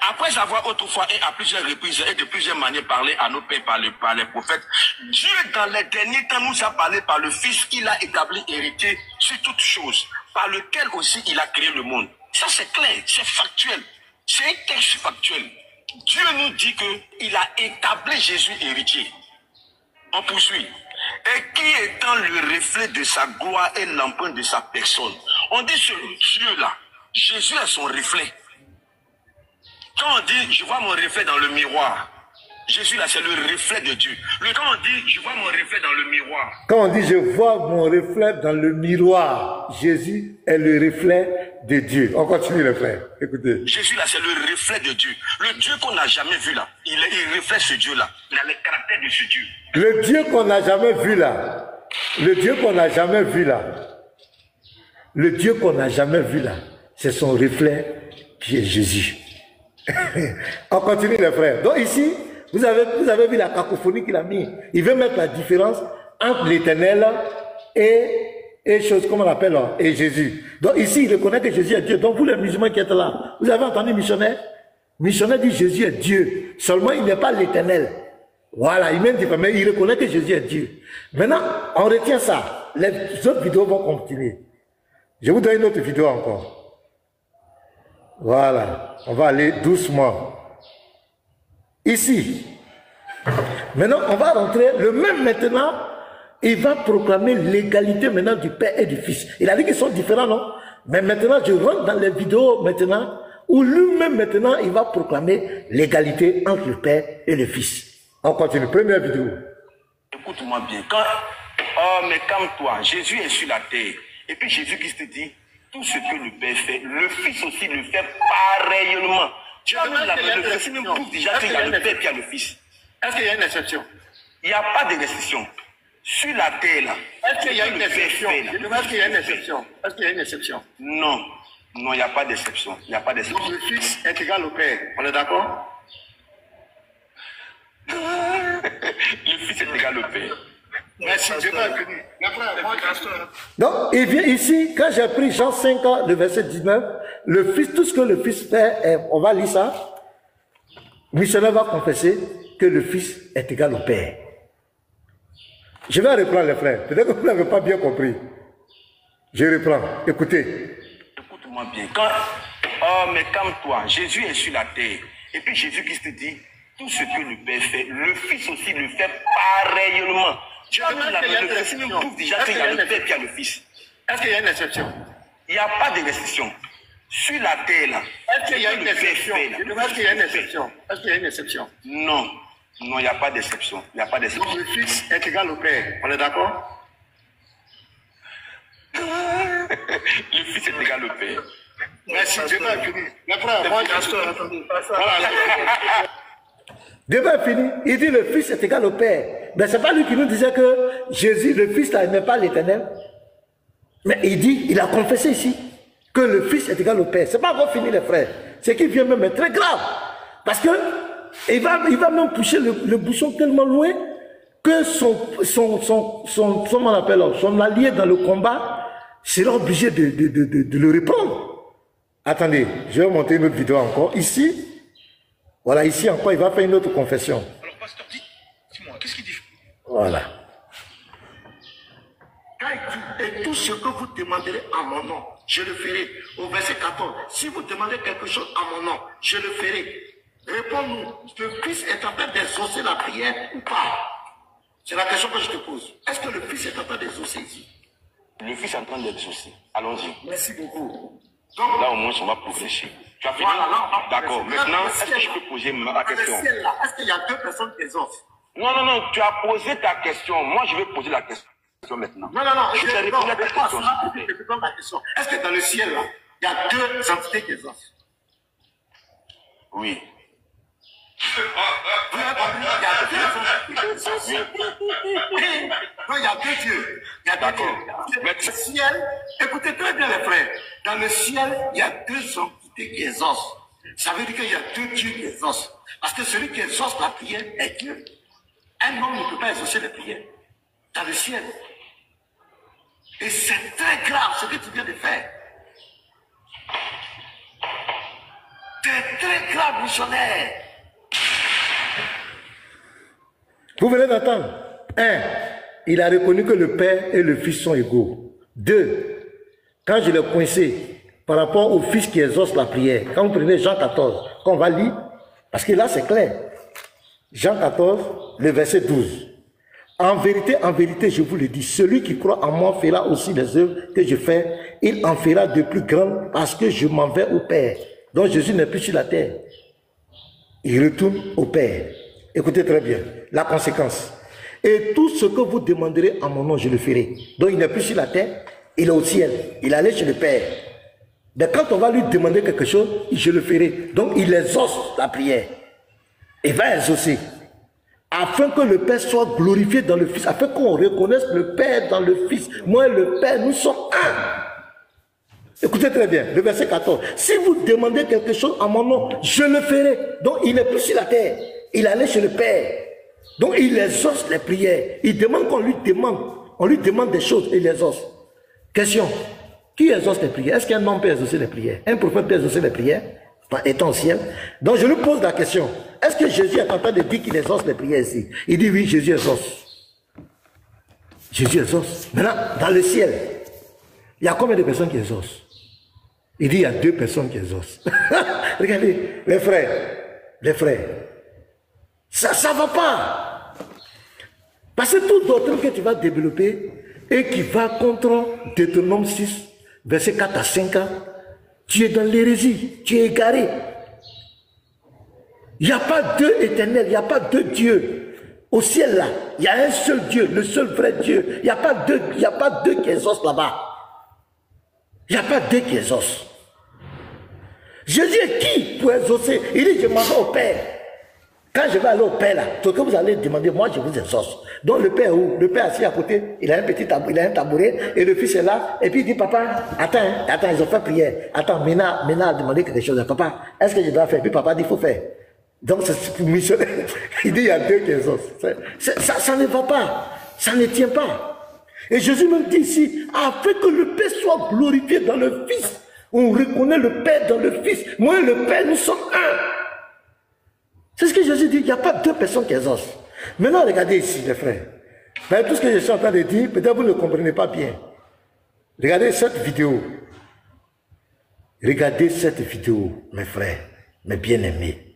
S2: Après avoir autrefois et à plusieurs reprises et de plusieurs manières parlé à nos pères par les prophètes, Dieu dans les derniers temps nous a parlé par le Fils qu'il a établi héritier sur toutes choses, par lequel aussi il a créé le monde. Ça c'est clair, c'est factuel. C'est un texte factuel. Dieu nous dit qu'il a établi Jésus héritier. On poursuit. Et qui étant le reflet de sa gloire et l'empreinte de sa personne. On dit ce Dieu-là, Jésus est son reflet. Quand on dit, je vois mon reflet dans le miroir, Jésus là, c'est le reflet de Dieu. Quand on dit, je vois mon reflet dans le miroir.
S1: Quand on dit, je vois mon reflet dans le miroir, Jésus est le reflet de Dieu. On continue les frères, écoutez.
S2: Jésus là, c'est le reflet de Dieu. Le Dieu qu'on n'a jamais vu là, il reflète ce Dieu là. Il a le caractère de ce Dieu.
S1: Le Dieu qu'on n'a jamais vu là, le Dieu qu'on n'a jamais vu là, le Dieu qu'on n'a jamais vu là, c'est son reflet qui est Jésus. On continue les frères. Donc ici, vous avez vu la cacophonie qu'il a mis. Il veut mettre la différence entre l'éternel et chose, comment on l'appelle là, et Jésus. Donc ici, il reconnaît que Jésus est Dieu. Donc vous les musulmans qui êtes là, vous avez entendu missionnaire? Missionnaire dit Jésus est Dieu. Seulement, il n'est pas l'Éternel. Voilà, il même dit, mais il reconnaît que Jésus est Dieu. Maintenant, on retient ça. Les autres vidéos vont continuer. Je vous donne une autre vidéo encore. Voilà, on va aller doucement. Ici. Maintenant, on va rentrer. Le même maintenant, il va proclamer l'égalité maintenant du Père et du Fils. Il a dit qu'ils sont différents, non? Mais maintenant, je rentre dans les vidéos maintenant, où lui-même maintenant, il va proclamer l'égalité entre le Père et le Fils. On continue. Première vidéo.
S2: Écoute-moi bien. Oh, mais calme-toi. Jésus est sur la terre. Et puis Jésus-Christ dit, tout ce que le Père fait, le Fils aussi le fait pareillement. Le verset même prouve déjà qu'il y a le Père et il y a le Fils.
S3: Est-ce qu'il y a une exception?
S2: Il n'y a pas de restriction. Sur la terre, là.
S3: Est-ce qu'il y a une exception? Je demande qu'il y a une exception. Est-ce qu'il y a une exception?
S2: Non. Non, il n'y a pas d'exception. Il n'y a pas d'exception.
S3: Donc le Fils est égal au Père. On est d'accord?
S2: Le Fils est égal au Père.
S3: Merci, Dieu va venir.
S1: Donc, il vient ici, quand j'ai pris Jean 5, le verset 19, le Fils, tout ce que le Fils fait, on va lire ça. Missionnaire va confesser que le Fils est égal au Père. Je vais reprendre les frères. Peut-être que vous n'avez pas bien compris. Je reprends. Écoutez.
S2: Écoute-moi bien. Oh, mais calme-toi. Jésus est sur la terre. Et puis Jésus-Christ dit, tout ce que le Père fait, le Fils aussi le fait pareillement. Le verset même prouve déjà qu'il y a le Père et il y a le Fils.
S3: Est-ce qu'il y a une exception?
S2: Il n'y a pas de restriction. Sur la terre, là.
S3: Est-ce qu'il y a une exception? Je demande qu'il y a une exception. Est-ce qu'il y a une exception?
S2: Non. Non, il n'y a pas d'exception. Il n'y a pas d'exception.
S3: Donc le Fils est égal au Père. On est d'accord?
S2: Le Fils est égal au Père.
S3: Merci, Dieu va venir. Les frères, moi,
S1: Dieu va finir. Il dit le Fils est égal au Père. Mais ce n'est pas lui qui nous disait que Jésus, le Fils, là, n'est pas l'Éternel. Mais il dit, il a confessé ici que le Fils est égal au Père. Ce n'est pas encore fini, les frères. Ce qui vient même est très grave. Parce que il va même pousser le bouchon tellement loin que son allié dans le combat sera obligé de le reprendre. Attendez, je vais monter une autre vidéo encore. Ici, voilà, ici encore, il va faire une autre confession.
S3: Alors, pasteur, dis-moi, qu'est-ce qu'il dit?
S1: Voilà.
S4: Et tout ce que vous demanderez à mon nom, je le ferai. Au verset 14, si vous demandez quelque chose à mon nom, je le ferai. Réponds-nous, le Fils est en train d'exaucer la prière ou pas? C'est la question que je te pose. Est-ce que le Fils est en train d'exaucer ici?
S2: Le Fils est en train d'exaucer. Allons-y.
S4: Merci beaucoup.
S2: Donc, là, au moins, on va progresser. Tu as fini?
S4: Voilà,
S2: d'accord. Maintenant, est-ce que je peux poser ma question?
S4: Est-ce qu'il y a deux personnes qui exaucent?
S2: Non. Tu as posé ta question. Moi, je vais poser la question maintenant.
S4: Non. Je vais répondre à ta question. Est-ce que dans le ciel, là, il y a deux entités qui exaucent?
S2: Oui.
S4: Vous avez compris? Il y a deux entités. Non, il y a deux dieux. Il y a deux dieux. Dans le ciel, écoutez très bien les frères, dans le ciel, il y a deux entités qui exaucent. Ça veut dire qu'il y a deux dieux qui exaucent. Parce que celui qui exauce la prière est Dieu. Un homme ne peut pas exaucer les prières dans le ciel. Et c'est très grave ce que tu viens de faire. C'est très grave, missionnaire.
S1: Vous venez d'entendre. 1. Il a reconnu que le Père et le Fils sont égaux. 2. Quand je l'ai coincé par rapport au Fils qui exauce la prière, quand vous prenez Jean 14, qu'on va lire, parce que là c'est clair. Jean 14, le verset 12. En vérité, je vous le dis, celui qui croit en moi fera aussi les œuvres que je fais, il en fera de plus grandes parce que je m'en vais au Père. Donc Jésus n'est plus sur la terre. Il retourne au Père. Écoutez très bien, la conséquence. Et tout ce que vous demanderez en mon nom, je le ferai. Donc il n'est plus sur la terre, il est au ciel. Il est allé chez le Père. Mais quand on va lui demander quelque chose, je le ferai. Donc il exauce la prière. Il va exaucer. Afin que le Père soit glorifié dans le Fils. Afin qu'on reconnaisse le Père dans le Fils. Moi et le Père, nous sommes un. Écoutez très bien, le verset 14. Si vous demandez quelque chose en mon nom, je le ferai. Donc il n'est plus sur la terre. Il allait chez le Père. Donc il exauce les prières. Il demande qu'on lui demande. On lui demande des choses et il exauce. Question. Qui exauce les prières? Est-ce qu'un homme peut exaucer les prières? Un prophète peut exaucer les prières? étant au ciel. Donc je lui pose la question, est-ce que Jésus est en train de dire qu'il exauce les prières ici? Il dit oui, Jésus exauce. Jésus exauce. Maintenant, dans le ciel, il y a combien de personnes qui exaucent? Il dit il y a 2 personnes qui exaucent. Regardez, les frères, ça ne va pas. Parce que toute doctrine que tu vas développer et qui va contre Deutéronome 6, verset 4 à 5, tu es dans l'hérésie, tu es égaré. Il n'y a pas deux éternels, il n'y a pas deux dieux. Au ciel là, il y a un seul Dieu, le seul vrai Dieu. Il n'y a pas deux qui exaucent là-bas. Il n'y a pas deux qui exaucent. Jésus est qui pour exaucer? Il dit, je m'en vais au Père. Quand je vais aller au Père là, tout ce que vous allez demander, moi je vous exauce. Donc le Père où? Le Père assis à côté, il a un petit tabouret, il a un tabouret, et le fils est là, et puis il dit, papa, attends, ils ont fait prière. Attends, maintenant a demandé quelque chose. Papa, est-ce que je dois faire? Puis papa dit, il faut faire. Donc c'est pour missionnaire. Il dit, il y a deux qui exaucent. Ça ne va pas. Ça ne tient pas. Et Jésus même dit ici, afin que le Père soit glorifié dans le Fils. On reconnaît le Père dans le Fils. Moi et le Père, nous sommes un. C'est ce que Jésus dit. Il n'y a pas deux personnes qui exaucent. Maintenant, regardez ici, les frères. Ben, tout ce que je suis en train de dire, peut-être vous ne comprenez pas bien. Regardez cette vidéo. Regardez cette vidéo, mes frères, mes bien-aimés.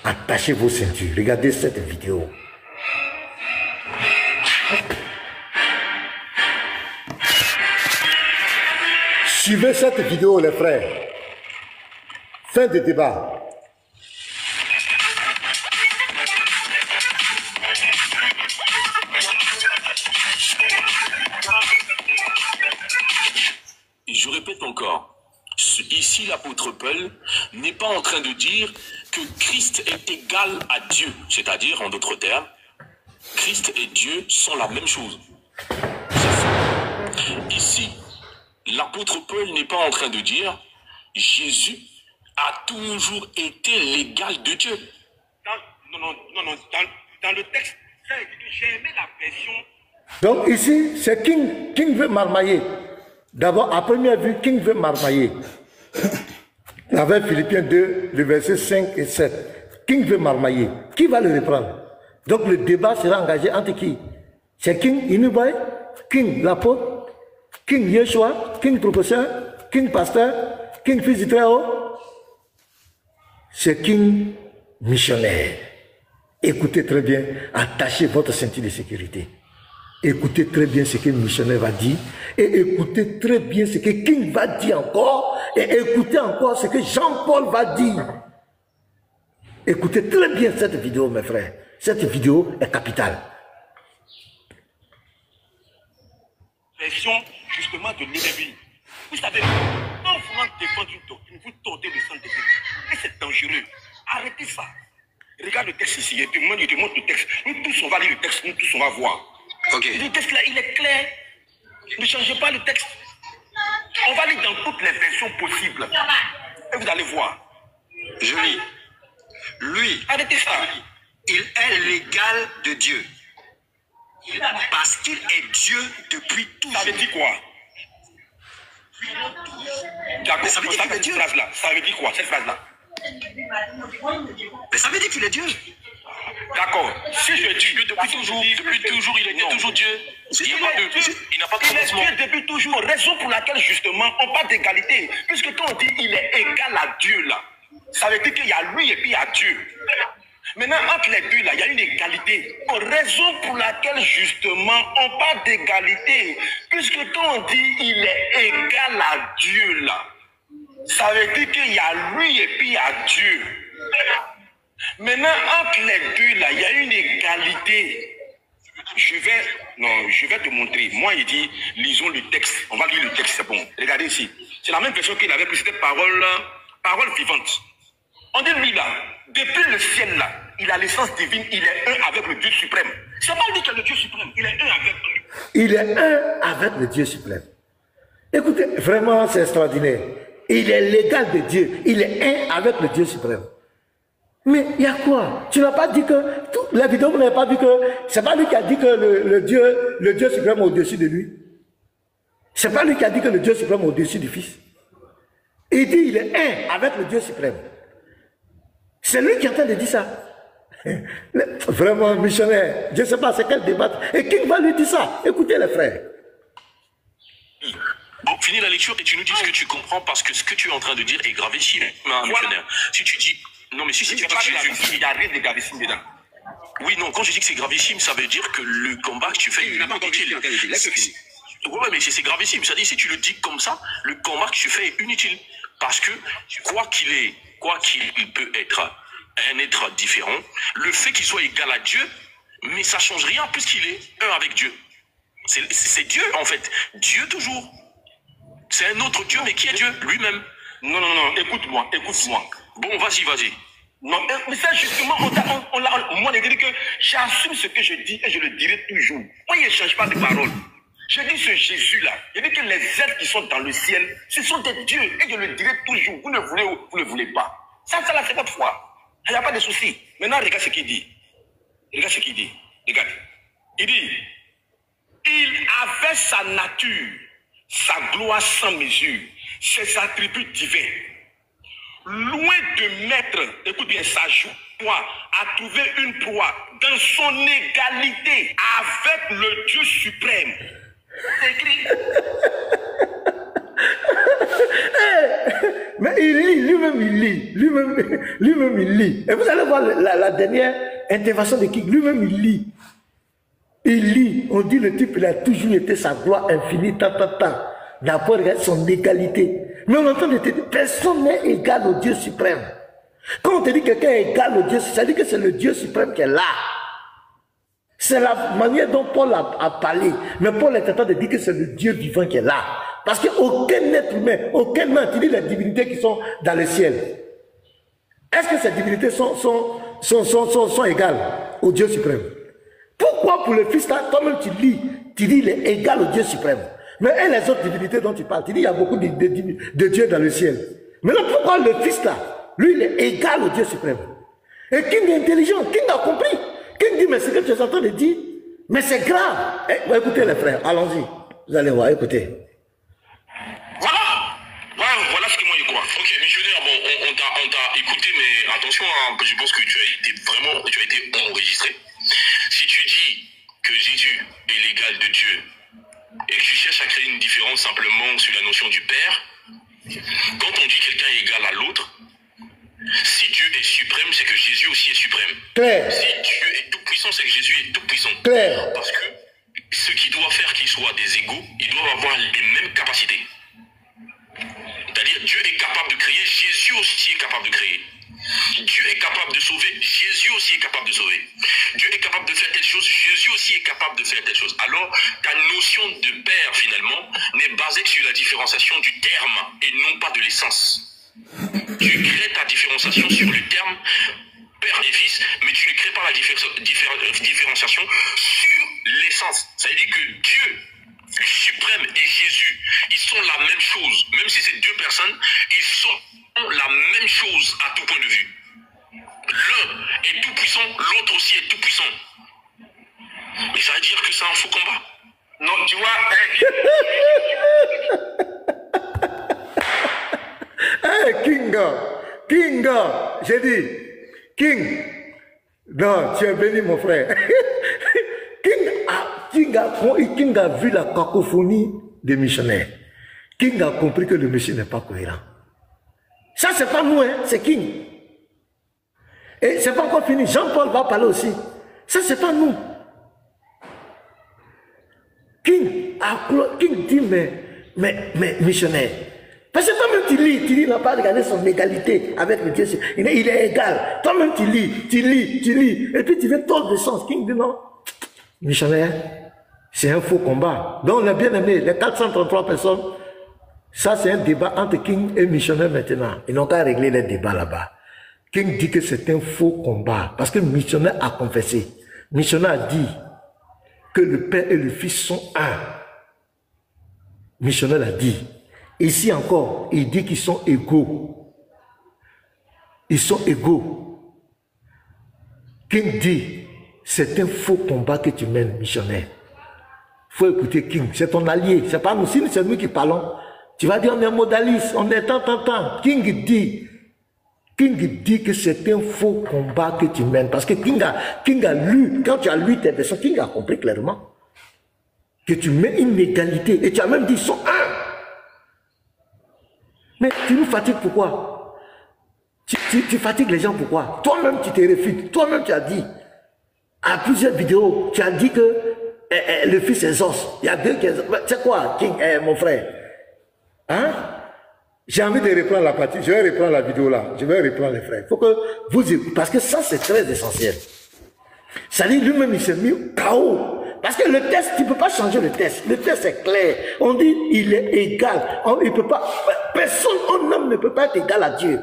S1: Attachez vos ceintures. Regardez cette vidéo. Suivez cette vidéo, les frères. Fin de débat.
S2: Je répète encore, ici l'apôtre Paul n'est pas en train de dire que Christ est égal à Dieu, c'est-à-dire, en d'autres termes, Christ et Dieu sont la même chose. Ici, l'apôtre Paul n'est pas en train de dire Jésus a toujours été l'égal de Dieu.
S4: Non, dans le texte, j'ai aimé la version.
S1: Donc ici, c'est King veut marmailler. D'abord, à première vue, King veut marmailler. Avec Philippiens 2, le verset 5 et 7. King veut marmailler. Qui va le reprendre? Donc le débat sera engagé entre qui? C'est King Inubai, King l'apôtre, King Yeshua, King professeur, King pasteur, King fils du Très-Haut. C'est King missionnaire. Écoutez très bien, attachez votre ceinture de sécurité. Écoutez très bien ce que le missionnaire va dire et écoutez très bien ce que King va dire encore et écoutez encore ce que Jean-Paul va dire. Écoutez très bien cette vidéo, mes frères. Cette vidéo est capitale.
S4: Version justement de l'ennemi. Vous savez, en voulant défendre une doctrine, vous tordez le sang de Dieu. Et c'est dangereux. Arrêtez ça. Regarde le texte ici. Je te montre le texte. Nous tous, on va lire le texte. Nous tous, on va voir. Okay. Le texte là, il est clair. Ne changez pas le texte. On va lire dans toutes les versions possibles. Et vous allez voir.
S2: Je lis. Lui,
S4: arrêtez ça.
S2: Il est l'égal de Dieu. Parce qu'il est Dieu depuis toujours.
S4: Ça veut dire quoi? D'accord,
S2: ça veut dire qu'il est Dieu.
S4: Ça veut dire quoi, cette phrase-là?
S2: Mais ça veut dire qu'il est Dieu.
S4: D'accord. Si je dis
S2: depuis toujours, il était toujours Dieu. Il n'a pas de commencement.
S4: Il est Dieu depuis toujours. Raison pour laquelle justement on parle d'égalité. Puisque quand on dit il est égal à Dieu là, ça veut dire qu'il y a lui et puis il y a Dieu. Maintenant, entre les deux là, il y a une égalité. Raison pour laquelle justement on parle d'égalité. Puisque quand on dit il est égal à Dieu là, ça veut dire qu'il y a lui et puis il y a Dieu. Maintenant, entre les deux, là, il y a une égalité. Je vais te montrer. Moi, il dit, lisons le texte. On va lire le texte, c'est bon. Regardez ici. C'est la même version qu'il avait pris, c'était parole vivante. On dit, lui, là, depuis le ciel, là, il a l'essence divine, il est un avec le Dieu suprême. C'est pas lui qui est le Dieu suprême, il est un avec lui.
S1: Il est un avec le Dieu suprême. Écoutez, vraiment, c'est extraordinaire. Il est l'égal de Dieu. Il est un avec le Dieu suprême. Mais il y a quoi? Tu n'as pas dit que... La vidéo, vous n'avez pas vu que... C'est pas lui qui a dit que le Dieu suprême est au-dessus de lui. C'est pas lui qui a dit que le Dieu suprême est au-dessus du Fils. Il dit il est un avec le Dieu suprême. C'est lui qui est en train de dire ça. Vraiment, missionnaire, je ne sais pas c'est quel débat. Et qui va lui dire ça? Écoutez les frères.
S5: Bon, finis la lecture et tu nous dis ce que tu comprends parce que ce que tu es en train de dire est gravissime, missionnaire. Si tu dis... Non, mais si tu dis que Jésus...
S2: Il n'y a rien de gravissime dedans.
S5: Oui, non, quand je dis que c'est gravissime, ça veut dire que le combat que tu fais est inutile. Ouais, mais c'est gravissime. C'est-à-dire, si tu le dis comme ça, le combat que tu fais est inutile. Parce que, quoi qu'il peut être un être différent, le fait qu'il soit égal à Dieu, mais ça ne change rien puisqu'il est un avec Dieu. C'est Dieu, en fait. Dieu toujours. C'est un autre Dieu, mais qui est Dieu? Lui-même.
S2: Non, écoute-moi.
S5: Bon, vas-y.
S2: Non, mais ça justement, moi on a dit que j'assume ce que je dis et je le dirai toujours. Moi, il ne change pas de parole. Je dis ce Jésus-là, je dis que les êtres qui sont dans le ciel, ce sont des dieux et je le dirai toujours. Vous le voulez ou vous ne le voulez pas. Ça là, c'est votre foi. Il n'y a pas de souci. Maintenant, regarde ce qu'il dit. Regarde. Il dit, il avait sa nature, sa gloire sans mesure, ses attributs divins. Loin de mettre, écoute bien, sa joie à trouver une proie dans son égalité avec le Dieu suprême. C'est écrit.
S1: Mais il lit, lui-même il lit. Et vous allez voir la dernière intervention de King, lui-même il lit. Il lit, on dit le type, il a toujours été sa gloire infinie, D'abord, regarde son égalité. Mais on entend te dire, personne n'est égal au Dieu suprême. Quand on te dit que quelqu'un est égal au Dieu, ça dit que c'est le Dieu suprême qui est là. C'est la manière dont Paul a parlé. Mais Paul est en train de dire que c'est le Dieu vivant qui est là. Parce qu'aucun être humain, aucun homme, tu dis les divinités qui sont dans le ciel. Est-ce que ces divinités sont égales au Dieu suprême? Pourquoi pour le Fils là, toi-même tu dis il est égal au Dieu suprême? Mais les autres divinités dont tu parles, tu dis il y a beaucoup de dieux dans le ciel. Maintenant pourquoi le Fils là, lui il est égal au Dieu suprême? Et King est intelligent, King a compris. King dit mais ce que tu es en train de dire, mais c'est grave. Écoutez les frères, allons-y. Vous allez voir, écoutez.
S5: Voilà ce que moi je crois. Ok, missionnaire, bon, on t'a écouté, mais attention, hein, je pense que tu as été enregistré. Si tu dis que Jésus est l'égal de Dieu et que tu cherches à créer une différence simplement sur la notion du Père, quand on dit quelqu'un est égal à l'autre, si Dieu est suprême, c'est que Jésus aussi est suprême.
S1: Claire.
S5: Si Dieu est tout puissant, c'est que Jésus est tout puissant.
S1: Claire.
S5: Parce que ce qui doit faire qu'ils soient des égaux, ils doivent avoir les mêmes capacités. C'est-à-dire Dieu est capable de créer, Jésus aussi est capable de créer. Dieu est capable de sauver, Jésus aussi est capable de sauver. Dieu est capable de faire telle chose, Jésus aussi est capable de faire telle chose. Alors, ta notion de Père, finalement, n'est basée que sur la différenciation du terme et non pas de l'essence. Tu crées ta différenciation sur le terme Père et Fils, mais tu ne crées pas la différenciation sur l'essence. Ça veut dire que Dieu suprême et Jésus, ils sont la même chose. Même si c'est deux personnes, ils sont la même chose à tout point de vue. L'un est tout puissant, l'autre aussi est tout puissant. Mais ça veut dire que c'est un faux combat.
S2: Non, tu vois.
S1: Kinga, j'ai dit, King, non, tu es béni mon frère. King a vu la cacophonie des missionnaires. King a compris que le monsieur n'est pas cohérent. Ça, c'est pas nous, hein, c'est King. Et c'est pas encore fini. Jean-Paul va parler aussi. Ça, c'est pas nous. King dit, mais missionnaire. Parce que toi-même tu lis, il n'a pas regardé son égalité avec le Dieu. Il est égal. Toi-même tu lis. Et puis tu veux tordre le sens. King dit non. Missionnaire, c'est un faux combat. Donc on a bien aimé, les 433 personnes, ça c'est un débat entre King et missionnaire maintenant. Ils n'ont qu'à régler les débats là-bas. King dit que c'est un faux combat. Parce que missionnaire a confessé. Missionnaire a dit que le Père et le Fils sont un. Missionnaire a dit. Ici encore, il dit qu'ils sont égaux. Ils sont égaux. King dit, c'est un faux combat que tu mènes, missionnaire. Il faut écouter King, c'est ton allié. C'est pas nous, si c'est nous qui parlons, Tu vas dire on est modaliste, on est tant. King dit que c'est un faux combat que tu mènes. Parce que King a lu, quand tu as lu tes versions, King a compris clairement que tu mets une égalité. Et tu as même dit, ils sont un. Mais tu nous fatigues pourquoi? Tu fatigues les gens pourquoi? Toi-même tu te réfutes. Toi-même tu as dit, à plusieurs vidéos, tu as dit que le fils exauce. Il y a deux qui exaucent. C'est quoi, King, mon frère? Hein? J'ai envie de reprendre la partie. Je vais reprendre la vidéo là. Je vais reprendre les frères. Il faut que vous écoutez. Parce que ça, c'est très essentiel. Ça dit, lui-même, il s'est mis KO. Parce que le test, tu ne peux pas changer le test. Le test est clair. On dit, il est égal. Il peut pas, personne, un homme ne peut pas être égal à Dieu.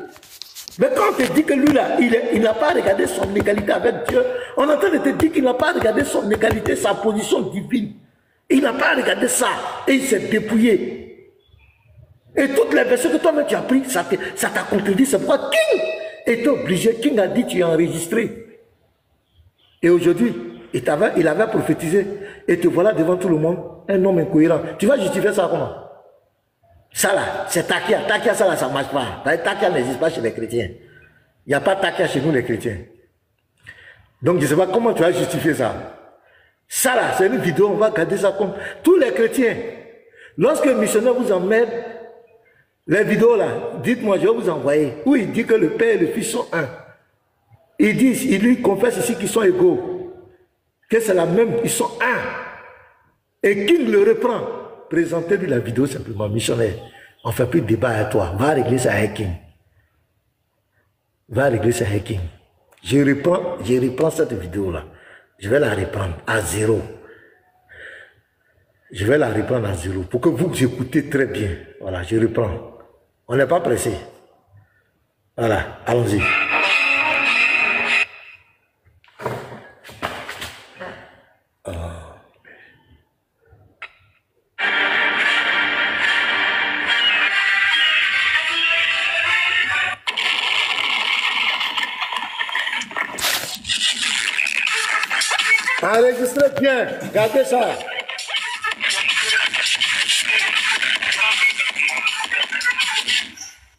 S1: Mais quand on te dit que lui là, il n'a pas regardé son égalité avec Dieu, on est en train de te dire qu'il n'a pas regardé son égalité, sa position divine. Il n'a pas regardé ça. Et il s'est dépouillé. Et toutes les versions que toi-même tu as pris, ça t'a contredit. C'est pourquoi King était obligé. King a dit, tu es enregistré. Et aujourd'hui, il avait prophétisé. Et te voilà devant tout le monde, un homme incohérent. Tu vas justifier ça comment? Ça là, c'est Takia. Takia, ça là, ça ne marche pas. Takia n'existe pas chez les chrétiens. Il n'y a pas Takia chez nous les chrétiens. Donc je ne sais pas comment tu vas justifier ça. Ça là, c'est une vidéo, on va garder ça comme tous les chrétiens. Lorsque le missionnaire vous emmène, les vidéos là, dites-moi, je vais vous envoyer. Où il dit que le Père et le Fils sont un. Il lui confesse ici qu'ils sont égaux. Que c'est la même, ils sont un. Et King le reprend. Présentez-lui la vidéo simplement, missionnaire. On ne fait plus de débat avec toi. Va régler ça avec King. Va régler ça avec King. Je reprends cette vidéo-là. Je vais la reprendre à zéro. Je vais la reprendre à zéro pour que vous écoutez très bien. Voilà, je reprends. On n'est pas pressé. Voilà, allons-y. Enregistrez bien, gardez ça.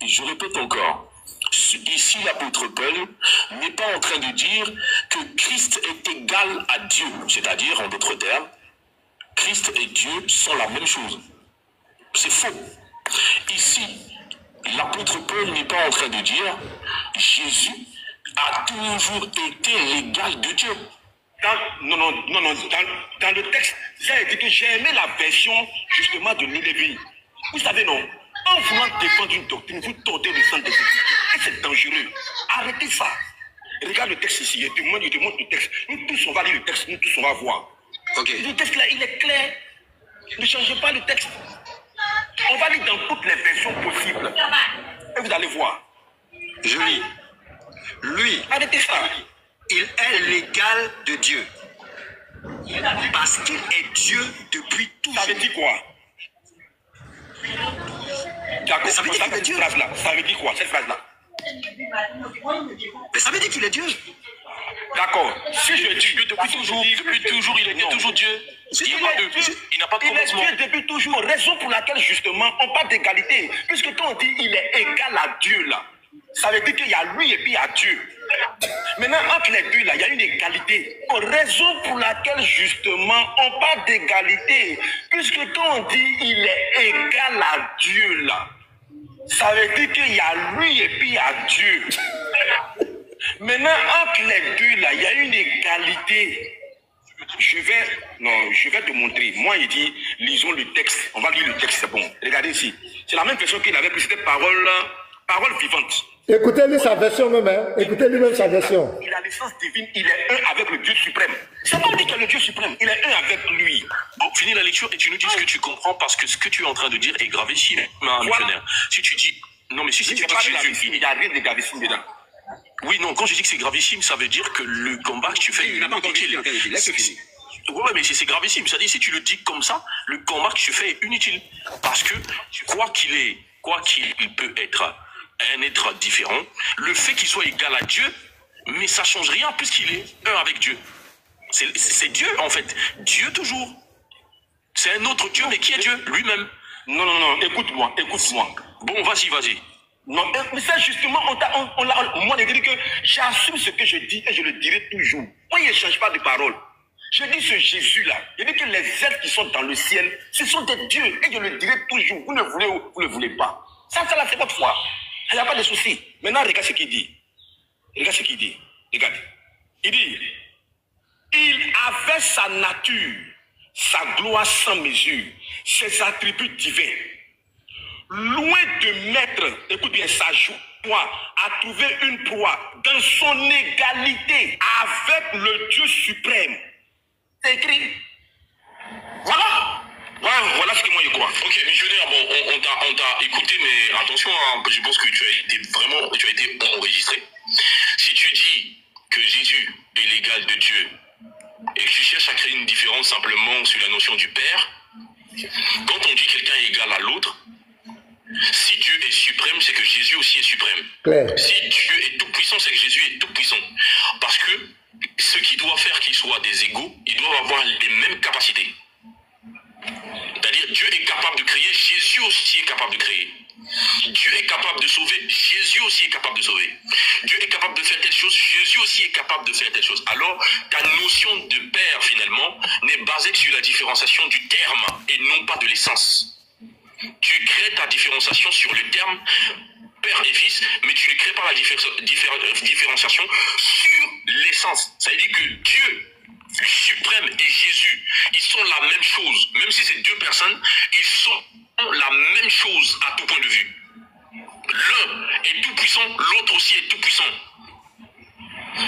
S5: Je répète encore, ici l'apôtre Paul n'est pas en train de dire que Christ est égal à Dieu, c'est-à-dire en d'autres termes, Christ et Dieu sont la même chose. C'est faux. Ici, l'apôtre Paul n'est pas en train de dire Jésus a toujours été l'égal de Dieu.
S2: Non, dans le texte, j'ai dit que j'ai aimé la version justement de l'Élévi. Vous savez, non, en voulant défendre une doctrine, vous tordez le sang des Écritures. Et c'est dangereux. Arrêtez ça. Regarde le texte ici, il te montre le texte. Nous tous, on va lire le texte, nous tous, on va voir. Okay. Le texte là, il est clair. Ne changez pas le texte. On va lire dans toutes les versions possibles. Et vous allez voir.
S3: Je lis. Lui,
S2: arrêtez ça.
S3: Il est l'égal de Dieu. Parce qu'il est Dieu depuis toujours.
S2: Ça veut dire quoi? D'accord, ça veut dire qu'il est Dieu. Ça veut dire quoi, cette phrase-là?
S3: Mais ça veut dire qu'il est Dieu.
S2: D'accord. Si je dis
S5: depuis toujours, il était toujours Dieu. Il n'a pas de commencement.
S2: Il est Dieu depuis toujours. Raison pour laquelle, justement, on parle d'égalité. Puisque quand on dit il est égal à Dieu, là, ça veut dire qu'il y a lui et puis il y a Dieu. Maintenant, entre les deux, là, il y a une égalité. Raison pour laquelle, justement, on parle d'égalité. Puisque quand on dit il est égal à Dieu, là, ça veut dire qu'il y a lui et puis il y a Dieu. Maintenant, entre les deux, là, il y a une égalité. Je vais te montrer. Moi, il dit, lisons le texte. On va lire le texte, c'est bon. Regardez ici. C'est la même version qu'il avait pris, c'était parole vivante.
S1: Écoutez-lui sa version même, hein. Écoutez-lui même sa version.
S2: Il a l'essence divine, il est un avec le Dieu suprême. C'est pas dit qu'il est le Dieu suprême, il est un avec lui.
S5: Bon, finis la lecture et tu nous dis ce que tu comprends parce que ce que tu es en train de dire est gravissime, missionnaire. Si tu dis, non mais si tu dis Jésus,
S2: il n'y a rien de gravissime dedans.
S5: Oui, non, quand je dis que c'est gravissime, ça veut dire que le combat que tu fais, il n'a pas inutile. Ouais, mais c'est gravissime. C'est-à-dire, si tu le dis comme ça, le combat que tu fais est inutile. Parce que, quoi qu'il peut être un être différent, le fait qu'il soit égal à Dieu, mais ça ne change rien puisqu'il est un avec Dieu. C'est Dieu, en fait. Dieu toujours. C'est un autre Dieu, mais qui est Dieu? Lui-même.
S2: Non, non, non, écoute-moi, écoute-moi.
S5: Bon, vas-y.
S2: Non, mais ça justement, moi, je dis que j'assume ce que je dis et je le dirai toujours. Moi, je ne change pas de parole. Je dis ce Jésus-là, je dis que les êtres qui sont dans le ciel, ce sont des dieux et je le dirai toujours. Vous le voulez ou vous ne le voulez pas. Ça là, c'est votre foi. Il n'y a pas de souci. Maintenant, regarde ce qu'il dit. Regarde ce qu'il dit. Regarde. Il dit, il avait sa nature, sa gloire sans mesure, ses attributs divins. Loin de mettre, écoute bien, sa joie à trouver une proie dans son égalité avec le Dieu suprême. C'est écrit.
S5: Voilà ce que moi je crois. Ok, missionnaire, bon, on t'a écouté, mais attention, hein, je pense que tu as été enregistré. Si tu dis que Jésus est l'égal de Dieu et que tu cherches à créer une différence simplement sur la notion du Père, quand on dit quelqu'un est égal à l'autre, si Dieu est suprême, c'est que Jésus aussi est suprême.
S1: Claire.
S5: Si Dieu est tout puissant, c'est que Jésus est tout puissant. Parce que ce qui doit faire qu'ils soient des égaux, ils doivent avoir les mêmes capacités. C'est-à-dire, Dieu est capable de créer, Jésus aussi est capable de créer. Dieu est capable de sauver, Jésus aussi est capable de sauver. Dieu est capable de faire telle chose, Jésus aussi est capable de faire telle chose. Alors, ta notion de Père, finalement, n'est basée que sur la différenciation du terme et non pas de l'essence. Tu crées ta différenciation sur le terme Père et Fils, mais tu ne crées pas la différenciation sur l'essence. Ça veut dire que Dieu suprême et Jésus, ils sont la même chose. Même si c'est deux personnes, ils sont la même chose à tout point de vue. L'un est tout puissant, l'autre aussi est tout puissant.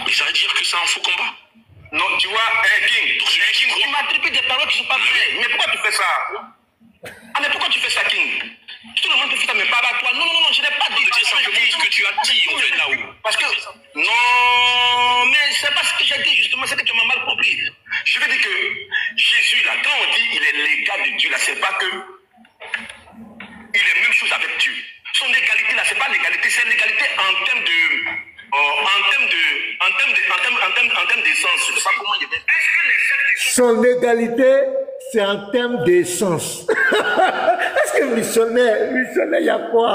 S5: Mais ça veut dire que c'est un faux combat.
S2: Non, tu vois, King, tu m'attribues des paroles qui ne sont pas vraies. Mais pourquoi tu fais ça? Ah, mais pourquoi tu fais ça, King? Tout le monde te fait ça, mais pas à toi. Non, je n'ai pas dit.
S5: C'est simplement ce que tu as dit, en fait, là-haut.
S2: Parce que, non, mais c'est pas ce que j'ai dit, justement, c'est que tu m'as mal compris. Je veux dire que Jésus, là, quand on dit il est l'égal de Dieu, là, c'est pas que il est même chose avec Dieu. Son égalité, là, c'est pas l'égalité, c'est l'égalité en termes de... En termes d'essence, je ne sais pas comment il est. Est-ce que les êtres qui sont...
S1: Son égalité, c'est en termes d'essence. Est-ce que missionnaire, il y a quoi?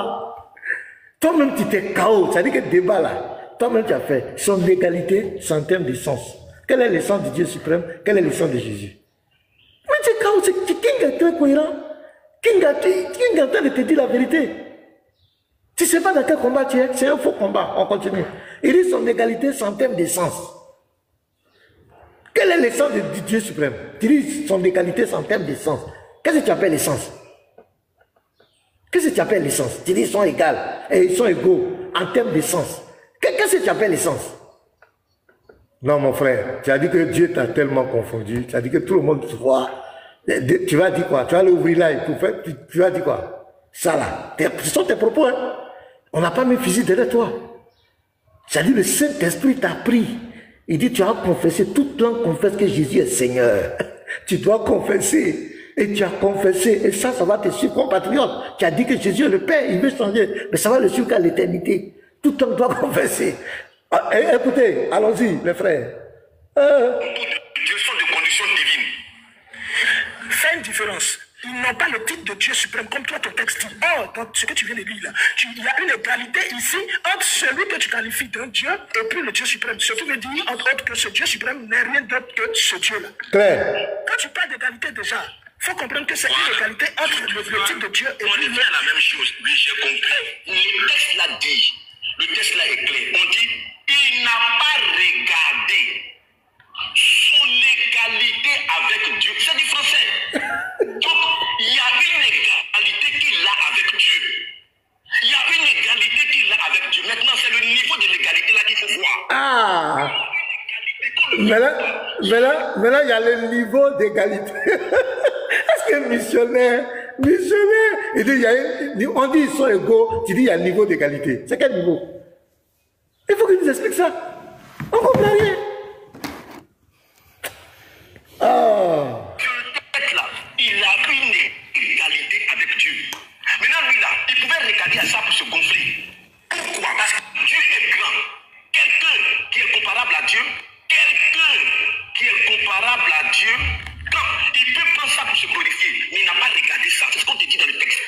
S1: Toi-même, tu t'es KO. Ça dit que débat là, toi-même, tu as fait. Son égalité, c'est en termes d'essence. Quelle est l'essence de Dieu suprême? Quelle est l'essence de Jésus? Mais tu es KO, c'est King est très cohérent. King est en train de te dire la vérité. Tu ne sais pas dans quel combat tu es, c'est un faux combat. On continue. Il dit son égalité, c'est en termes d'essence. Quelle est l'essence de Dieu suprême? Tu dis son égalité, c'est en termes d'essence. Qu'est-ce que tu appelles l'essence? Qu'est-ce que tu appelles l'essence? Tu dis ils sont égaux et ils sont égaux en termes d'essence. Qu'est-ce que tu appelles l'essence? Non, mon frère, tu as dit que Dieu t'a tellement confondu. Tu as dit que tout le monde te voit. Tu vas dire quoi? Tu vas aller ouvrir là pour faire. Tu vas dire quoi? Ça là. Ce sont tes propos, hein? On n'a pas mis physique derrière toi. Ça dit le Saint-Esprit t'a pris. Il dit tu as confessé, toute langue confesse que Jésus est Seigneur. Tu dois confesser. Et tu as confessé. Et ça va te suivre, compatriote. Tu as dit que Jésus est le Père, il veut changer. Mais ça va le suivre qu'à l'éternité. Toute langue doit confesser. Ah, écoutez, allons-y, les frères.
S2: Dieu sont de conditions divines. Fais une différence. Ils n'ont pas le titre de Dieu suprême, comme toi ton texte dit. Or, dans ce que tu viens de lire là, il y a une égalité ici entre celui que tu qualifies d'un Dieu et puis le Dieu suprême. Ce qui veut dire, entre autres, que ce Dieu suprême n'est rien d'autre que ce Dieu-là.
S1: Claire.
S2: Quand tu parles d'égalité déjà, il faut comprendre que c'est une égalité entre le titre de Dieu et puis...
S5: On est bien à la même chose. Oui, j'ai compris.
S2: Le texte l'a dit. Le texte là est clair. On dit, il n'a pas regardé son égalité avec Dieu. C'est du français. Donc, il y a une égalité qu'il a avec Dieu. Il y a une égalité qu'il a avec Dieu. Maintenant, c'est le niveau de l'égalité là qu'il faut voir.
S1: Ah! Maintenant, il y a le niveau d'égalité. Est-ce que missionnaire, il dit, on dit ils sont égaux, tu dis il y a un niveau d'égalité. C'est quel niveau? Il faut qu'il nous explique ça. On ne comprend rien. Ah.
S2: Là, il a une égalité avec Dieu. Maintenant, lui là, il pouvait regarder à ça pour se gonfler. Pourquoi? Parce que Dieu est grand. Quelqu'un qui est comparable à Dieu, quand il peut prendre ça pour se glorifier, mais il n'a pas regardé ça. C'est ce qu'on te dit dans le texte.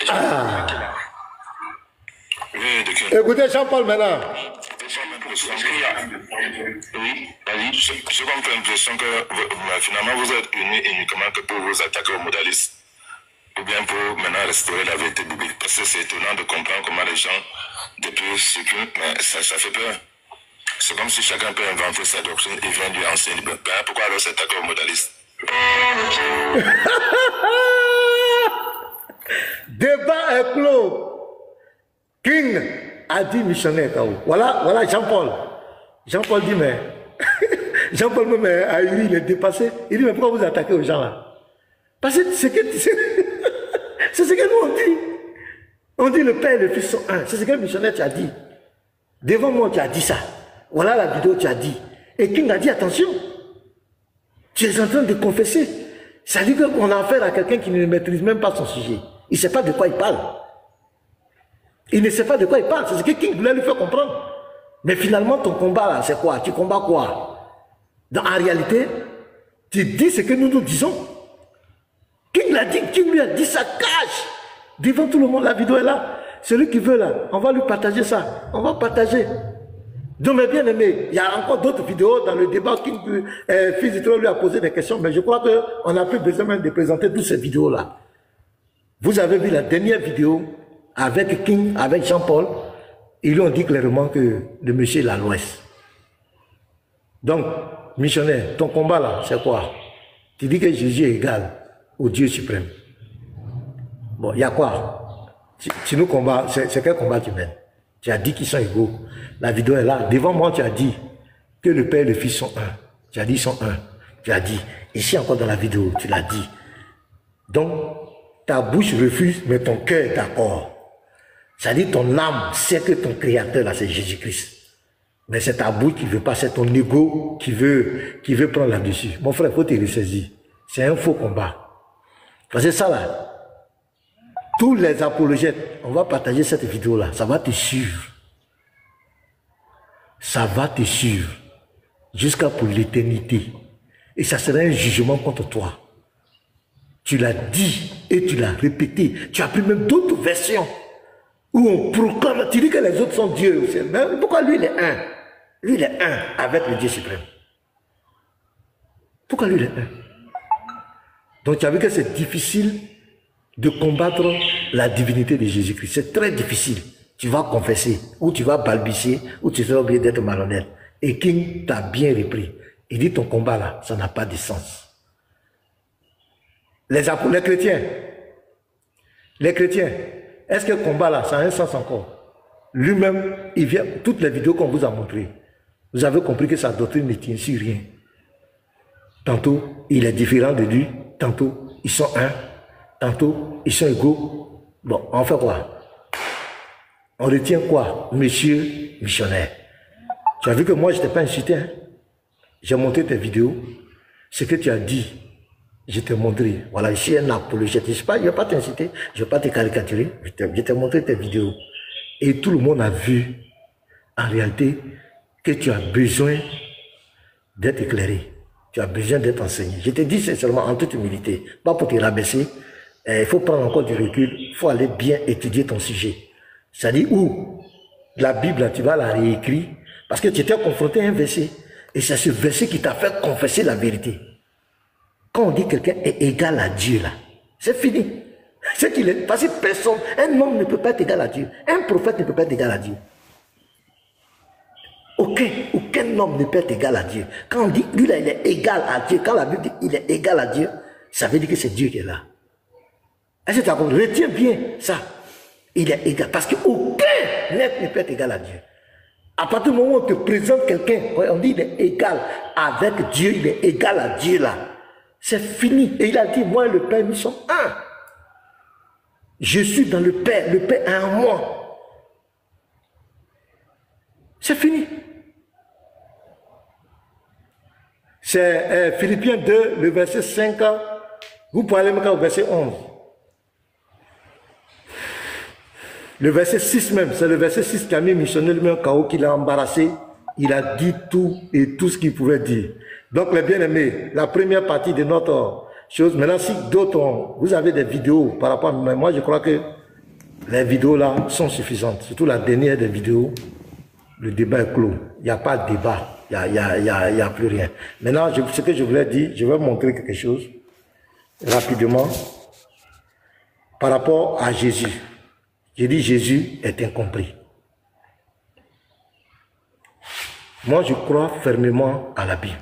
S1: Écoutez Jean-Paul maintenant.
S2: Oui, vas-y. Je comme fait l'impression que finalement vous êtes unis uniquement que pour vous attaquer aux modalistes. Ou bien pour maintenant restaurer la vérité biblique. Parce que c'est étonnant de comprendre comment les gens, depuis ce que, mais ça fait peur. C'est comme si chacun peut inventer sa doctrine et vient lui enseigner. Pourquoi alors s'attaquer aux modalistes?
S1: Débat est clos. King a dit missionnaire K.O. Voilà Jean-Paul. Jean-Paul dit mais Jean-Paul même a eu, il est dépassé. Il dit mais pourquoi vous attaquez aux gens là? Parce que c'est ce que nous on dit. On dit le Père et le Fils sont un. C'est ce que le missionnaire tu as dit. Devant moi tu as dit ça. Voilà la vidéo tu as dit. Et King a dit attention. Tu es en train de confesser. Ça dit qu'on a affaire à quelqu'un qui ne maîtrise même pas son sujet. Il ne sait pas de quoi il parle. Il ne sait pas de quoi il parle. C'est ce que King voulait lui faire comprendre. Mais finalement, ton combat là, c'est quoi? Tu combats quoi? En réalité, tu dis ce que nous disons. King l'a dit, King lui a dit ça cache. Devant tout le monde, la vidéo est là. Celui qui veut là, on va lui partager ça. On va partager. Donc, mes bien-aimés, il y a encore d'autres vidéos dans le débat. King, Fils lui a posé des questions, mais je crois qu'on n'a plus besoin même de présenter toutes ces vidéos-là. Vous avez vu la dernière vidéo avec King, avec Jean-Paul. Ils lui ont dit clairement que le monsieur est à l'ouest. Donc, missionnaire, ton combat là, c'est quoi? Tu dis que Jésus est égal au Dieu suprême. Bon, il y a quoi? Tu nous combats, c'est quel combat tu mènes? Tu as dit qu'ils sont égaux. La vidéo est là. Devant moi, tu as dit que le Père et le Fils sont un. Tu as dit ils sont un. Tu as dit. Ici encore dans la vidéo, tu l'as dit. Donc, ta bouche refuse, mais ton cœur est d'accord. Ça dit ton âme sait que ton créateur là, c'est Jésus-Christ. Mais c'est ta bouche qui veut pas, c'est ton ego qui veut prendre là-dessus. Mon frère, il faut te ressaisir. C'est un faux combat. Parce que ça là, tous les apologètes, on va partager cette vidéo-là, ça va te suivre. Ça va te suivre jusqu'à pour l'éternité. Et ça sera un jugement contre toi. Tu l'as dit et tu l'as répété. Tu as pris même d'autres versions où on proclame, tu dis que les autres sont Dieu aussi. Mais pourquoi lui il est un? Lui il est un avec le Dieu suprême. Pourquoi lui il est un? Donc tu as vu que c'est difficile de combattre la divinité de Jésus-Christ. C'est très difficile. Tu vas confesser, ou tu vas balbutier, ou tu seras obligé d'être malhonnête. Et King t'a bien repris. Il dit ton combat là, ça n'a pas de sens. Les chrétiens, est-ce que le combat là, ça a un sens encore? Lui-même, il vient, toutes les vidéos qu'on vous a montrées, vous avez compris que sa doctrine ne tient sur rien. Tantôt, il est différent de lui, tantôt, ils sont un, tantôt, ils sont égaux. Bon, on fait quoi? On retient quoi, monsieur missionnaire? Tu as vu que moi, je ne t'ai pas insulté. Hein? J'ai montré tes vidéos. Ce que tu as dit, je t'ai montré. Voilà, je suis un apologète. Je ne vais pas t'inciter, je ne vais pas te caricaturer. Je t'ai montré tes vidéos. Et tout le monde a vu, en réalité, que tu as besoin d'être éclairé. Tu as besoin d'être enseigné. Je te dis sincèrement, en toute humilité, pas pour te rabaisser. Il faut prendre encore du recul. Il faut aller bien étudier ton sujet. C'est-à-dire où la Bible, tu vas la réécrire parce que tu étais confronté à un verset. Et c'est ce verset qui t'a fait confesser la vérité. Quand on dit que quelqu'un est égal à Dieu, là, c'est fini. C'est qu'il est. Parce que personne, un homme ne peut pas être égal à Dieu. Un prophète ne peut pas être égal à Dieu. Aucun homme ne peut être égal à Dieu. Quand on dit, lui là, il est égal à Dieu, quand la Bible dit il est égal à Dieu, ça veut dire que c'est Dieu qui est là. Est-ce que tu as compris? Retiens bien ça. Il est égal. Parce qu'aucun être ne peut être égal à Dieu. À partir du moment où on te présente quelqu'un, on dit il est égal avec Dieu, il est égal à Dieu là. C'est fini. Et il a dit, moi et le Père, nous sommes un. Je suis dans le Père est en moi. C'est fini. C'est Philippiens 2, le verset 5, vous pouvez aller même au verset 11. Le verset 6 même, c'est le verset 6 qui a mis missionnaire lui-même KO, qui l'a embarrassé. Il a dit tout et tout ce qu'il pouvait dire. Donc les bien-aimés, la première partie de notre chose, maintenant si d'autres, vous avez des vidéos par rapport à moi, je crois que Les vidéos là sont suffisantes. Surtout la dernière des vidéos, le débat est clos. Il n'y a pas de débat. Il n'y a plus rien. Maintenant, ce que je voulais dire, je vais vous montrer quelque chose rapidement par rapport à Jésus. J'ai dit Jésus est incompris. Moi, je crois fermement à la Bible.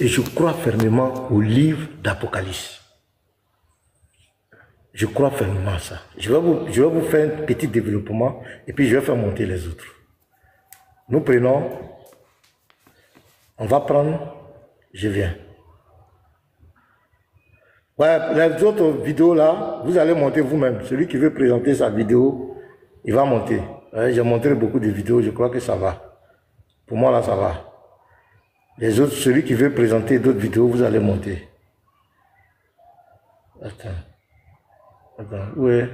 S1: Et je crois fermement au livre d'Apocalypse. Je crois fermement à ça. Je vais vous faire un petit développement et puis je vais faire monter les autres. Nous prenons, on va prendre, je viens. Ouais, les autres vidéos là, vous allez monter vous-même. Celui qui veut présenter sa vidéo, il va monter. Ouais, j'ai montré beaucoup de vidéos, je crois que ça va. Pour moi là, ça va. Les autres, celui qui veut présenter d'autres vidéos, vous allez monter. Attends, où est?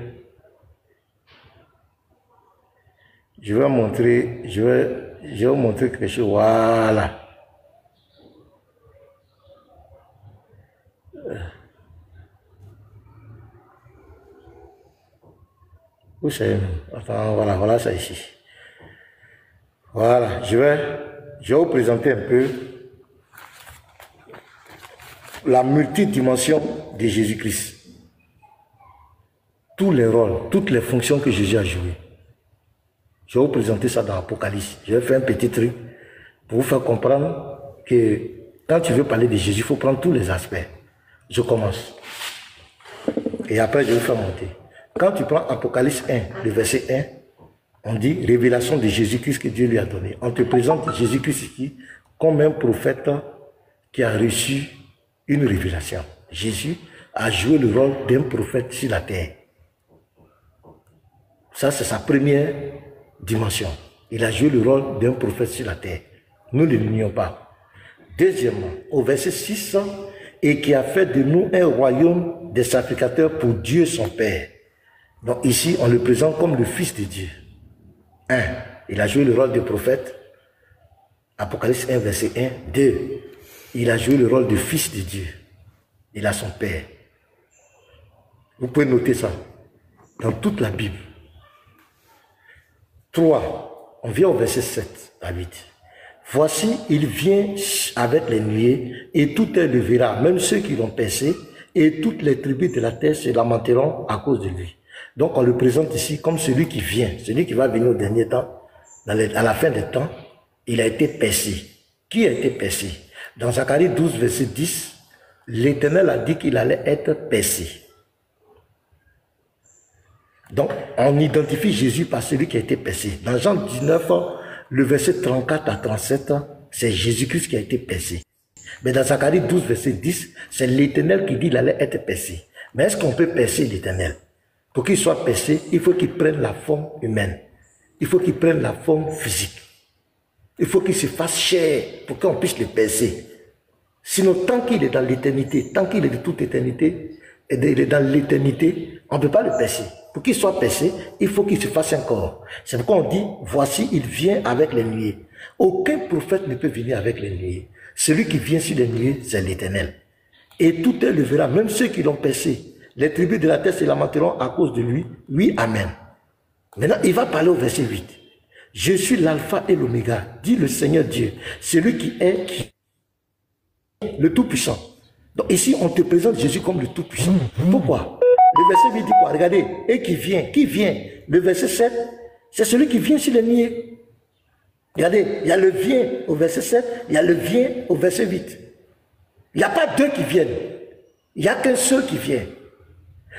S1: Je vais montrer, je vais vous montrer quelque chose. Voilà. Où c'est? Attends, voilà, c'est ici. Voilà, je vais vous présenter un peu la multidimension de Jésus-Christ. Tous les rôles, toutes les fonctions que Jésus a jouées. Je vais vous présenter ça dans l'Apocalypse. Je vais faire un petit truc pour vous faire comprendre que quand tu veux parler de Jésus, il faut prendre tous les aspects. Je commence. Et après, je vais faire monter. Quand tu prends Apocalypse 1, le verset 1, on dit révélation de Jésus-Christ que Dieu lui a donné. On te présente Jésus-Christ ici comme un prophète qui a reçu une révélation. Jésus a joué le rôle d'un prophète sur la terre. Ça, c'est sa première dimension. Il a joué le rôle d'un prophète sur la terre. Nous ne l'ignorons pas. Deuxièmement, au verset 6, et qui a fait de nous un royaume des sacrificateurs pour Dieu son Père. Donc ici, on le présente comme le Fils de Dieu. 1. Il a joué le rôle de prophète. Apocalypse 1, verset 1. 2. Il a joué le rôle de Fils de Dieu. Il a son Père. Vous pouvez noter ça dans toute la Bible. 3. On vient au verset 7 à 8. Voici, il vient avec les nuées, et tout elle le verra, même ceux qui l'ont percé, et toutes les tribus de la terre se lamenteront à cause de lui. Donc on le présente ici comme celui qui vient, celui qui va venir au dernier temps, à la fin des temps. Il a été percé. Qui a été percé? Dans Zacharie 12, verset 10, l'Éternel a dit qu'il allait être percé. Donc, on identifie Jésus par celui qui a été percé. Dans Jean 19, le verset 34 à 37, c'est Jésus-Christ qui a été percé. Mais dans Zacharie 12, verset 10, c'est l'Éternel qui dit qu'il allait être percé. Mais est-ce qu'on peut percer l'Éternel? Pour qu'il soit percé, il faut qu'il prenne la forme humaine. Il faut qu'il prenne la forme physique. Il faut qu'il se fasse chair pour qu'on puisse le percer. Sinon, tant qu'il est dans l'éternité, tant qu'il est de toute éternité, et il est dans l'éternité, on ne peut pas le percer. Pour qu'il soit percé, il faut qu'il se fasse un corps. C'est pourquoi on dit, voici, il vient avec les nuées. Aucun prophète ne peut venir avec les nuées. Celui qui vient sur les nuées, c'est l'Éternel. Et tout elle le verra, même ceux qui l'ont percé. Les tribus de la terre se lamenteront à cause de lui. Oui, amen. Maintenant, il va parler au verset 8. Je suis l'alpha et l'oméga, dit le Seigneur Dieu, celui qui est le Tout-Puissant. Donc ici, on te présente Jésus comme le Tout-Puissant. Pourquoi? Le verset 8 dit quoi? Regardez, et qui vient. Le verset 7, c'est celui qui vient sur les nuées. Regardez, il y a le vient au verset 7, il y a le vient au verset 8. Il n'y a pas deux qui viennent. Il n'y a qu'un seul qui vient.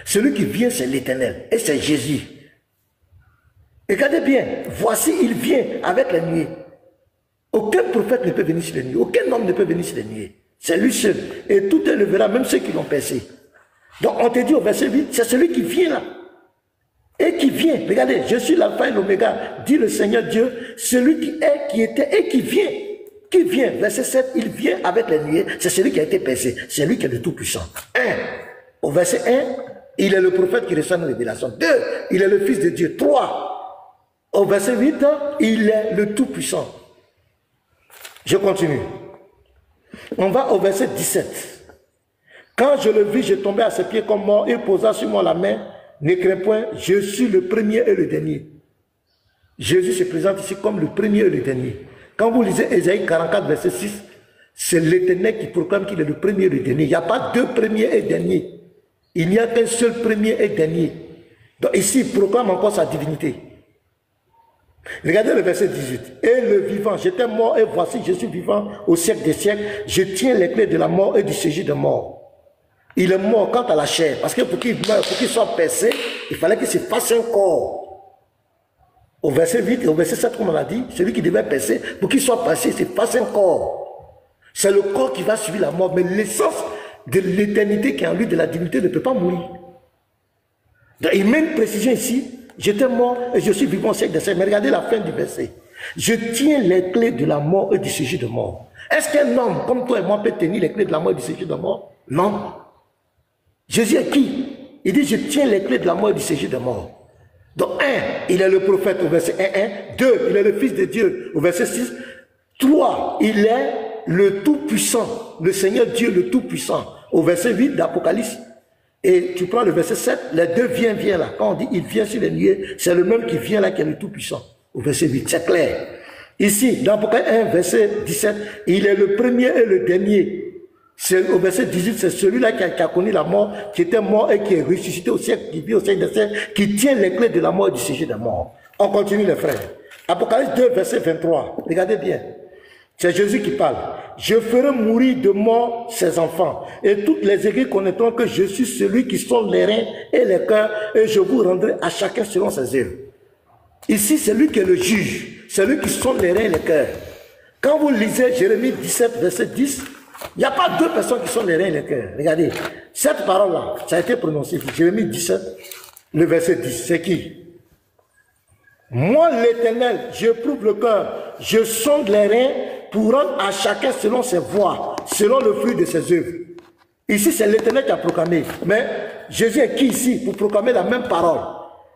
S1: Celui qui vient, c'est l'Éternel. Et c'est Jésus. Regardez bien, voici, il vient avec les nuées. Aucun prophète ne peut venir sur les nuées. Aucun homme ne peut venir sur les nuées. C'est lui seul. Et tout le verra, même ceux qui l'ont percé. Donc on te dit au verset 8, c'est celui qui vient là. Et qui vient. Regardez, je suis l'alpha et l'oméga, dit le Seigneur Dieu, celui qui est, qui était et qui vient. Qui vient? Verset 7, il vient avec les nuées. C'est celui qui a été percé. C'est lui qui est le Tout-Puissant. 1. Au verset 1, il est le prophète qui reçoit une révélation. 2. Il est le Fils de Dieu. 3. Au verset 8, il est le Tout-Puissant. Je continue. On va au verset 17. Quand je le vis, je tombais à ses pieds comme mort. Il posa sur moi la main Ne crains point, je suis le premier et le dernier. Jésus se présente ici comme le premier et le dernier. Quand vous lisez Ésaïe 44, verset 6, c'est l'Éternel qui proclame qu'il est le premier et le dernier. Il n'y a pas deux premiers et derniers. Il n'y a qu'un seul premier et dernier. Donc ici, il proclame encore sa divinité. Regardez le verset 18. Et le vivant, j'étais mort et voici je suis vivant au siècle des siècles. Je tiens les clés de la mort et du séjour de mort. Il est mort quant à la chair. Parce que pour qu'il meure, pour qu'il soit percé, il fallait qu'il se fasse un corps. Au verset 8 et au verset 7, comme on a dit, celui qui devait percer, pour qu'il soit percé, il se fasse un corps. C'est le corps qui va suivre la mort. Mais l'essence de l'éternité qui est en lui, de la divinité, ne peut pas mourir. Donc, il met une précision ici. J'étais mort et je suis vivant au siècle des siècles. Mais regardez la fin du verset. Je tiens les clés de la mort et du séjour de mort. Est-ce qu'un homme comme toi et moi peut tenir les clés de la mort et du séjour de mort? Non. Jésus est qui? Il dit, je tiens les clés de la mort et du séjour de mort. Donc, 1, il est le prophète au verset 1. 2, il est le Fils de Dieu au verset 6. 3, il est le Tout-Puissant, le Seigneur Dieu le Tout-Puissant au verset 8 d'Apocalypse. Et tu prends le verset 7, les deux viennent là. Quand on dit il vient sur les nuées, c'est le même qui vient là qui est le Tout-Puissant. Au verset 8, c'est clair. Ici, dans Apocalypse 1, verset 17, il est le premier et le dernier. Au verset 18, c'est celui-là qui a connu la mort, qui était mort et qui est ressuscité au siècle, qui vit au siècle des siècles, qui tient les clés de la mort et du séjour de la mort. On continue les frères. Apocalypse 2, verset 23. Regardez bien. C'est Jésus qui parle. Je ferai mourir de mort ses enfants. Et toutes les églises connaîtront que je suis celui qui sonde les reins et les cœurs, et je vous rendrai à chacun selon ses œuvres. Ici, c'est lui qui est le juge. C'est lui qui sonde les reins et les cœurs. Quand vous lisez Jérémie 17, verset 10, il n'y a pas deux personnes qui sont les reins et les cœurs. Regardez, cette parole-là, ça a été prononcée. Jérémie 17, le verset 10, c'est qui? Moi, l'Éternel, je prouve le cœur, je sonde les reins pour rendre à chacun selon ses voies, selon le fruit de ses œuvres. Ici, c'est l'Éternel qui a proclamé. Mais Jésus est qui ici pour proclamer la même parole?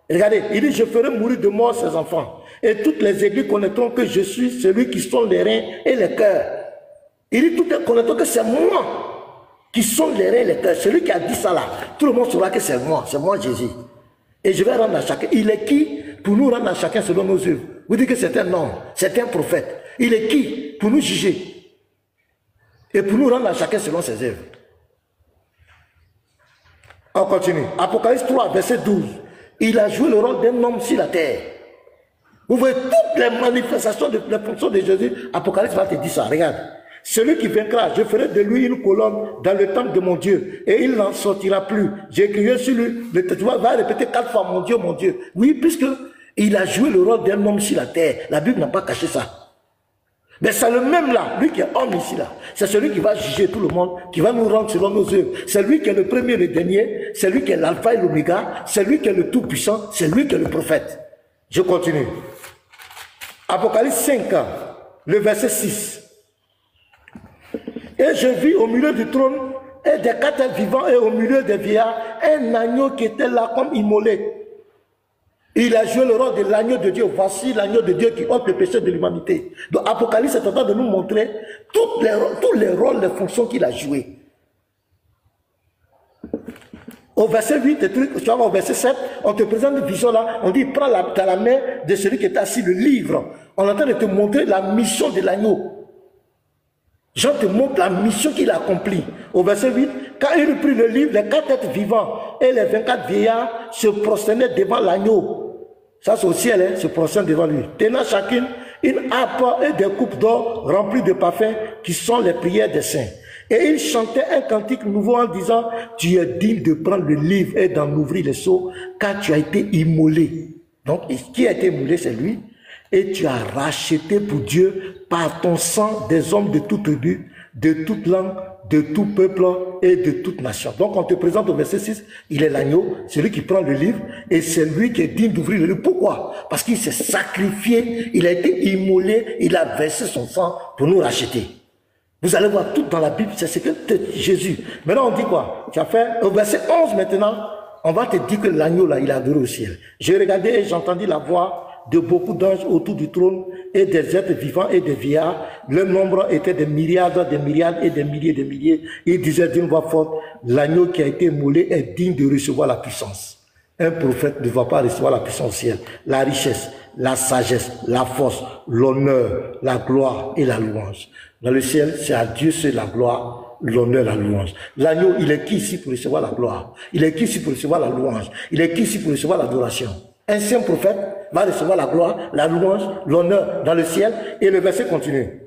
S1: Regardez, il dit, je ferai mourir de mort ses enfants. Et toutes les églises connaîtront que je suis celui qui sonde les reins et les cœurs. Il dit, toutes les connaîtront que c'est moi qui sonde les reins et les cœurs. Celui qui a dit ça là, tout le monde saura que c'est moi Jésus. Et je vais rendre à chacun. Il est qui pour nous rendre à chacun selon nos œuvres? Vous dites que c'est un homme, c'est un prophète. Il est qui pour nous juger et pour nous rendre à chacun selon ses œuvres? On continue. Apocalypse 3, verset 12. Il a joué le rôle d'un homme sur la terre. Vous voyez toutes les manifestations de la fonction de Jésus. Apocalypse va te dire ça. Regarde. Celui qui vaincra, je ferai de lui une colonne dans le temple de mon Dieu. Et il n'en sortira plus. J'écrirai sur lui. Tu va répéter 4 fois, mon Dieu, mon Dieu. Oui, puisque il a joué le rôle d'un homme sur la terre. La Bible n'a pas caché ça. Mais c'est le même là, lui qui est homme ici là. C'est celui qui va juger tout le monde, qui va nous rendre selon nos œuvres. C'est lui qui est le premier et le dernier. C'est lui qui est l'alpha et l'oméga. C'est lui qui est le tout-puissant. C'est lui qui est le prophète. Je continue. Apocalypse 5, le verset 6. Et je vis au milieu du trône et des 4 vivants et au milieu des vieillards un agneau qui était là comme immolé. Il a joué le rôle de l'agneau de Dieu. Voici l'agneau de Dieu qui ôte le péché de l'humanité. Donc Apocalypse est en train de nous montrer tous les rôles, les fonctions qu'il a jouées. Au verset 8, tu vois, au verset 7, on te présente une vision là, on dit, prends dans la main de celui qui est assis le livre. On est en train de te montrer la mission de l'agneau. Jean te montre la mission qu'il a accomplie. Au verset 8, quand il prit le livre, les 4 êtres vivants et les 24 vieillards se prosternaient devant l'agneau. Ça c'est au ciel, hein, se prosternent devant lui. Tenant chacune une harpe et des coupes d'or remplies de parfums qui sont les prières des saints. Et il chantait un cantique nouveau en disant, tu es digne de prendre le livre et d'en ouvrir les sceaux, car tu as été immolé. Donc, qui a été immolé, c'est lui. Et tu as racheté pour Dieu par ton sang des hommes de toute tribu, de toute langue, de tout peuple et de toute nation. Donc on te présente au verset 6, il est l'agneau, celui qui prend le livre, et c'est lui qui est digne d'ouvrir le livre. Pourquoi? Parce qu'il s'est sacrifié, il a été immolé, il a versé son sang pour nous racheter. Vous allez voir tout dans la Bible, c'est ce que Jésus. Maintenant on dit quoi? Tu as fait au verset 11 maintenant, on va te dire que l'agneau là, il a adoré au ciel. J'ai regardé et j'ai entendu la voix de beaucoup d'anges autour du trône et des êtres vivants et des vieillards. Le nombre était des myriades et des milliers de milliers. Ils disaient d'une voix forte, l'agneau qui a été immolé est digne de recevoir la puissance, Un prophète ne va pas recevoir la puissance au ciel, la richesse, la sagesse, la force, l'honneur, la gloire et la louange. Dans le ciel, c'est à Dieu seul la gloire, l'honneur, la louange. L'agneau, il est qui ici pour recevoir la gloire? Il est qui ici pour recevoir la louange? Il est qui ici pour recevoir l'adoration? Un saint prophète va recevoir la gloire, la louange, l'honneur dans le ciel. Et le verset continue.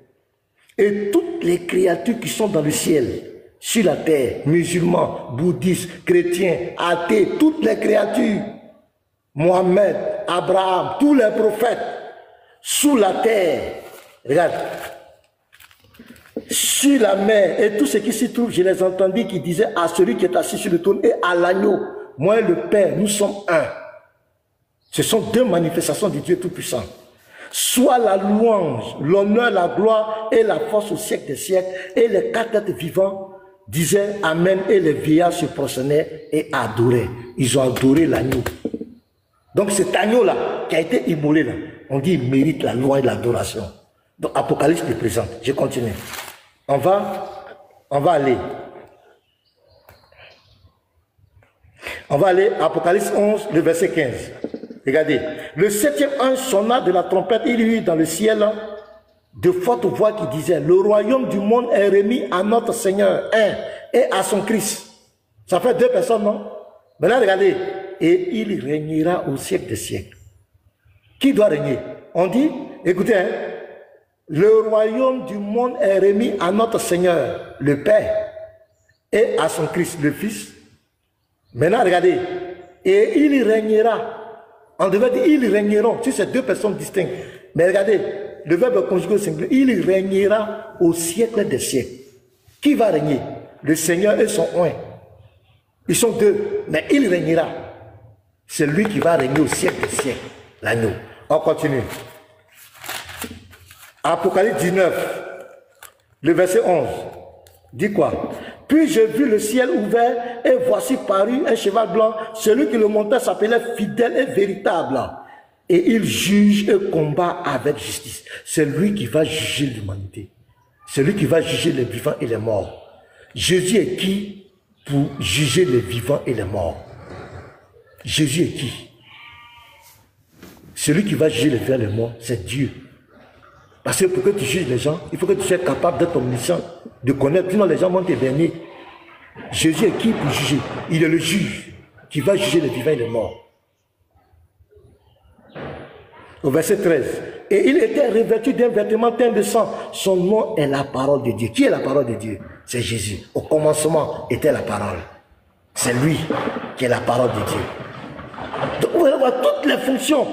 S1: Et toutes les créatures qui sont dans le ciel, sur la terre, musulmans, bouddhistes, chrétiens, athées, toutes les créatures, Mohamed, Abraham, tous les prophètes, sous la terre, regarde, sur la mer, et tout ce qui s'y trouve, je les entendis qui disaient à celui qui est assis sur le trône et à l'agneau, moi et le Père, nous sommes un. Ce sont deux manifestations du Dieu Tout-Puissant. Soit la louange, l'honneur, la gloire et la force au siècle des siècles, et les quatre êtres vivants disaient Amen, et les vieillards se prosternaient et adoraient. Ils ont adoré l'agneau. Donc cet agneau-là, qui a été immolé là, on dit il mérite la louange et l'adoration. Donc Apocalypse le présente. Je continue. On va aller. On va aller à Apocalypse 11, le verset 15. Regardez. Le septième ange sonna de la trompette, il y eut dans le ciel de fortes voix qui disaient, le royaume du monde est remis à notre Seigneur, un, et à son Christ. Ça fait deux personnes, non? Maintenant, regardez. Et il régnera au siècle des siècles. Qui doit régner? On dit, écoutez, hein, le royaume du monde est remis à notre Seigneur, le Père, et à son Christ, le Fils. Maintenant, regardez. Et il régnera. On devait dire, ils régneront, si c'est deux personnes distinctes. Mais regardez, le verbe conjugué au singulier, il régnera au siècle des siècles. Qui va régner? Le Seigneur et son oint. Ils sont deux, mais il régnera. C'est lui qui va régner au siècle des siècles, l'agneau. On continue. Apocalypse 19, le verset 11. Dit quoi? Puis j'ai vu le ciel ouvert et voici parut un cheval blanc. Celui qui le montait s'appelait fidèle et véritable. Et il juge et combat avec justice. C'est lui qui va juger l'humanité. C'est lui qui va juger les vivants et les morts. Jésus est qui pour juger les vivants et les morts? Jésus est qui? Celui qui va juger les vivants et les morts, c'est Dieu. Parce que pour que tu juges les gens, il faut que tu sois capable d'être omniscient, de connaître, sinon les gens vont t'éberner. Jésus est qui pour juger? Il est le juge qui va juger les vivants et les morts. Au verset 13. Et il était revêtu d'un vêtement teint de sang. Son nom est la parole de Dieu. Qui est la parole de Dieu? C'est Jésus. Au commencement était la parole. C'est lui qui est la parole de Dieu. Donc vous allez voir toutes les fonctions.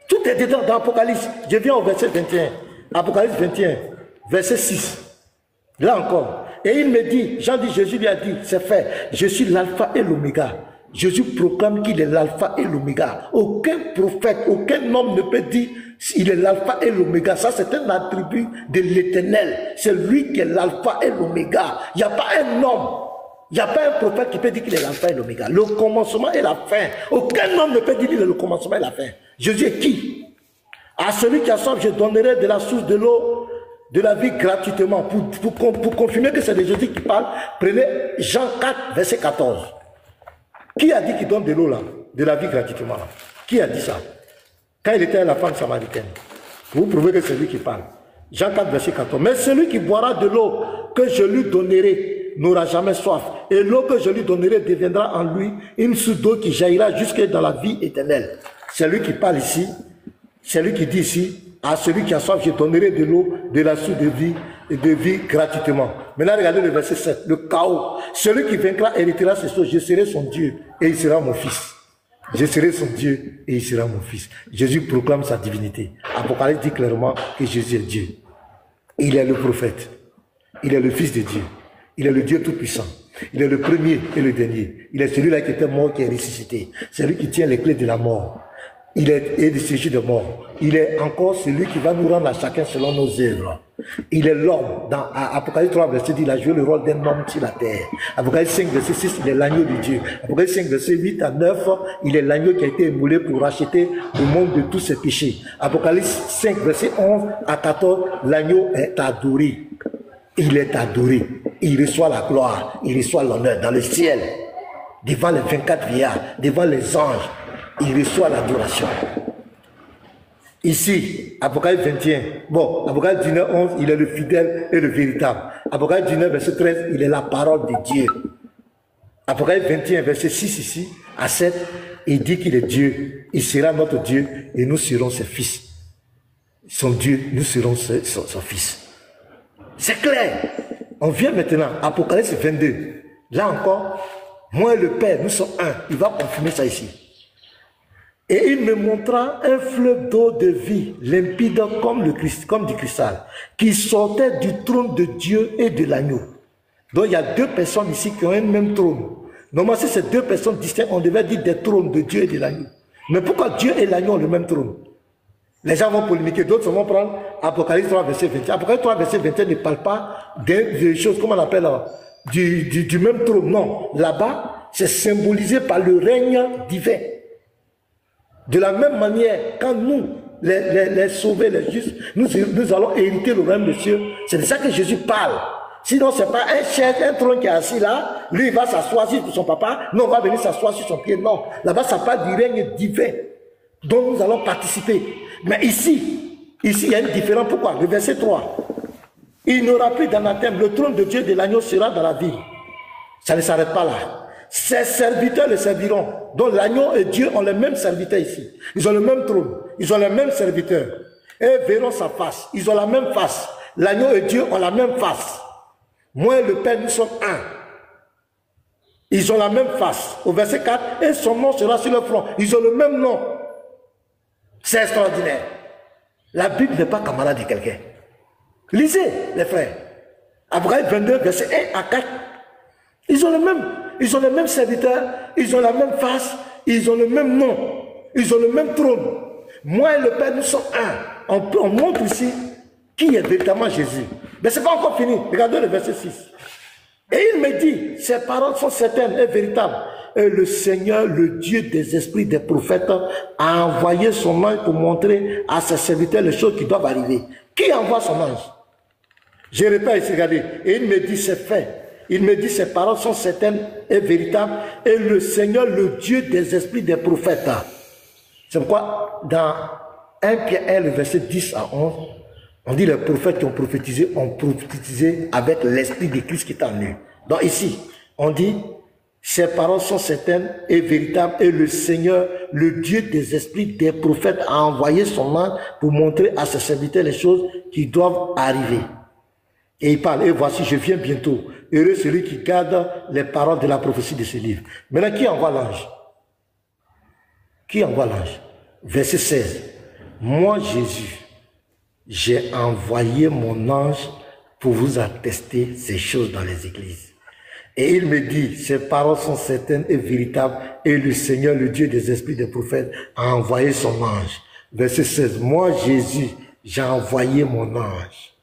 S1: Tout est dedans dans Apocalypse. Je viens au verset 21. Apocalypse 21, verset 6. Là encore. Et il me dit, Jean dit, Jésus lui a dit, c'est fait. Je suis l'alpha et l'oméga. Jésus proclame qu'il est l'alpha et l'oméga. Aucun prophète, aucun homme ne peut dire il est l'alpha et l'oméga. Ça, c'est un attribut de l'éternel. C'est lui qui est l'alpha et l'oméga. Il n'y a pas un homme, il n'y a pas un prophète qui peut dire qu'il est l'alpha et l'oméga. Le commencement et la fin. Aucun homme ne peut dire qu'il est le commencement et la fin. Jésus est qui? À celui qui a soif, je donnerai de la source de l'eau de la vie gratuitement. Pour confirmer que c'est de Jésus qui parle, prenez Jean 4, verset 14. Qui a dit qu'il donne de l'eau là, de la vie gratuitement là? Qui a dit ça? Quand il était à la femme samaritaine. Vous prouvez que c'est lui qui parle. Jean 4, verset 14. Mais celui qui boira de l'eau que je lui donnerai n'aura jamais soif. Et l'eau que je lui donnerai deviendra en lui une source d'eau qui jaillira jusque dans la vie éternelle. C'est lui qui parle ici. C'est lui qui dit ici, à celui qui a soif, je donnerai de l'eau, de la source de vie gratuitement. Maintenant, regardez le verset 7, le chaos. Celui qui vaincra héritera ces choses. Je serai son Dieu et il sera mon fils. Je serai son Dieu et il sera mon fils. Jésus proclame sa divinité. Apocalypse dit clairement que Jésus est Dieu. Il est le prophète. Il est le fils de Dieu. Il est le Dieu tout-puissant. Il est le premier et le dernier. Il est celui-là qui était mort, qui est ressuscité. C'est lui qui tient les clés de la mort. Il est du séjour de mort. Il est encore celui qui va nous rendre à chacun selon nos œuvres. Il est l'homme. Dans Apocalypse 3, verset 10, il a joué le rôle d'un homme sur la terre. Apocalypse 5, verset 6, il est l'agneau de Dieu. Apocalypse 5, verset 8 à 9, il est l'agneau qui a été émoulé pour racheter le monde de tous ses péchés. Apocalypse 5, verset 11 à 14, l'agneau est adoré. Il est adoré. Il reçoit la gloire, il reçoit l'honneur dans le ciel. devant les 24 vieillards, devant les anges, il reçoit l'adoration. Ici, Apocalypse 21, bon, Apocalypse 19, 11, il est le fidèle et le véritable. Apocalypse 19, verset 13, il est la parole de Dieu. Apocalypse 21, verset 6 ici, à 7, il dit qu'il est Dieu, il sera notre Dieu et nous serons ses fils. Son Dieu, nous serons son fils. C'est clair. On vient maintenant, Apocalypse 22. Là encore, moi et le Père, nous sommes un. Il va confirmer ça ici. Et il me montra un fleuve d'eau de vie, limpide comme du cristal, qui sortait du trône de Dieu et de l'agneau. Donc il y a deux personnes ici qui ont un même trône. Normalement, si ces deux personnes distinctes, on devait dire des trônes de Dieu et de l'agneau. Mais pourquoi Dieu et l'agneau ont le même trône? Les gens vont polémiquer, d'autres vont prendre Apocalypse 3, verset 21. Apocalypse 3, verset 21 ne parle pas des choses, comment on appelle, du même trône. Non, là-bas, c'est symbolisé par le règne divin. De la même manière, quand nous, les sauvés, les justes, nous allons hériter le royaume de Dieu, c'est de ça que Jésus parle. Sinon, ce n'est pas un chef, un trône qui est assis là, lui il va s'asseoir sur son papa, non, on va venir s'asseoir sur son pied, non. Là-bas, ça parle du règne divin dont nous allons participer. Mais ici, il y a une différence. Pourquoi? Le verset 3. Il n'y aura plus d'anathème. Le trône de Dieu de l'agneau sera dans la ville. Ça ne s'arrête pas là. Ses serviteurs le serviront. Donc l'agneau et Dieu ont les mêmes serviteurs ici. Ils ont le même trône. Ils ont les mêmes serviteurs. Et verront sa face. Ils ont la même face. L'agneau et Dieu ont la même face. Moi et le Père, nous sommes un. Ils ont la même face. Au verset 4, et son nom sera sur le front. Ils ont le même nom. C'est extraordinaire. La Bible n'est pas camarade de quelqu'un. Lisez, les frères. Apocalypse 22, verset 1 à 4. Ils ont les mêmes serviteurs, ils ont la même face, ils ont le même nom, ils ont le même trône. Moi et le Père, nous sommes un. On montre ici qui est véritablement Jésus. Mais ce n'est pas encore fini. Regardez le verset 6. Et il me dit, ces paroles sont certaines et véritables. Et le Seigneur, le Dieu des esprits des prophètes, a envoyé son ange pour montrer à ses serviteurs les choses qui doivent arriver. Qui envoie son ange? Je répète ici, regardez. Et il me dit, c'est fait. Il me dit, ces paroles sont certaines et véritables. Et le Seigneur, le Dieu des esprits des prophètes. C'est pourquoi, dans 1 Pierre 1, le verset 10 à 11, on dit les prophètes qui ont prophétisé avec l'esprit de Christ qui est en eux. Donc ici, on dit, ces paroles sont certaines et véritables. Et le Seigneur, le Dieu des esprits des prophètes, a envoyé son ange pour montrer à ses serviteurs les choses qui doivent arriver. Et il parle, et voici, je viens bientôt. Heureux celui qui garde les paroles de la prophétie de ce livre. Maintenant, qui envoie l'ange? Qui envoie l'ange? Verset 16. Moi, Jésus, j'ai envoyé mon ange pour vous attester ces choses dans les églises. Et il me dit, ces paroles sont certaines et véritables, et le Seigneur, le Dieu des esprits des prophètes, a envoyé son ange. Verset 16. Moi, Jésus, j'ai envoyé mon ange.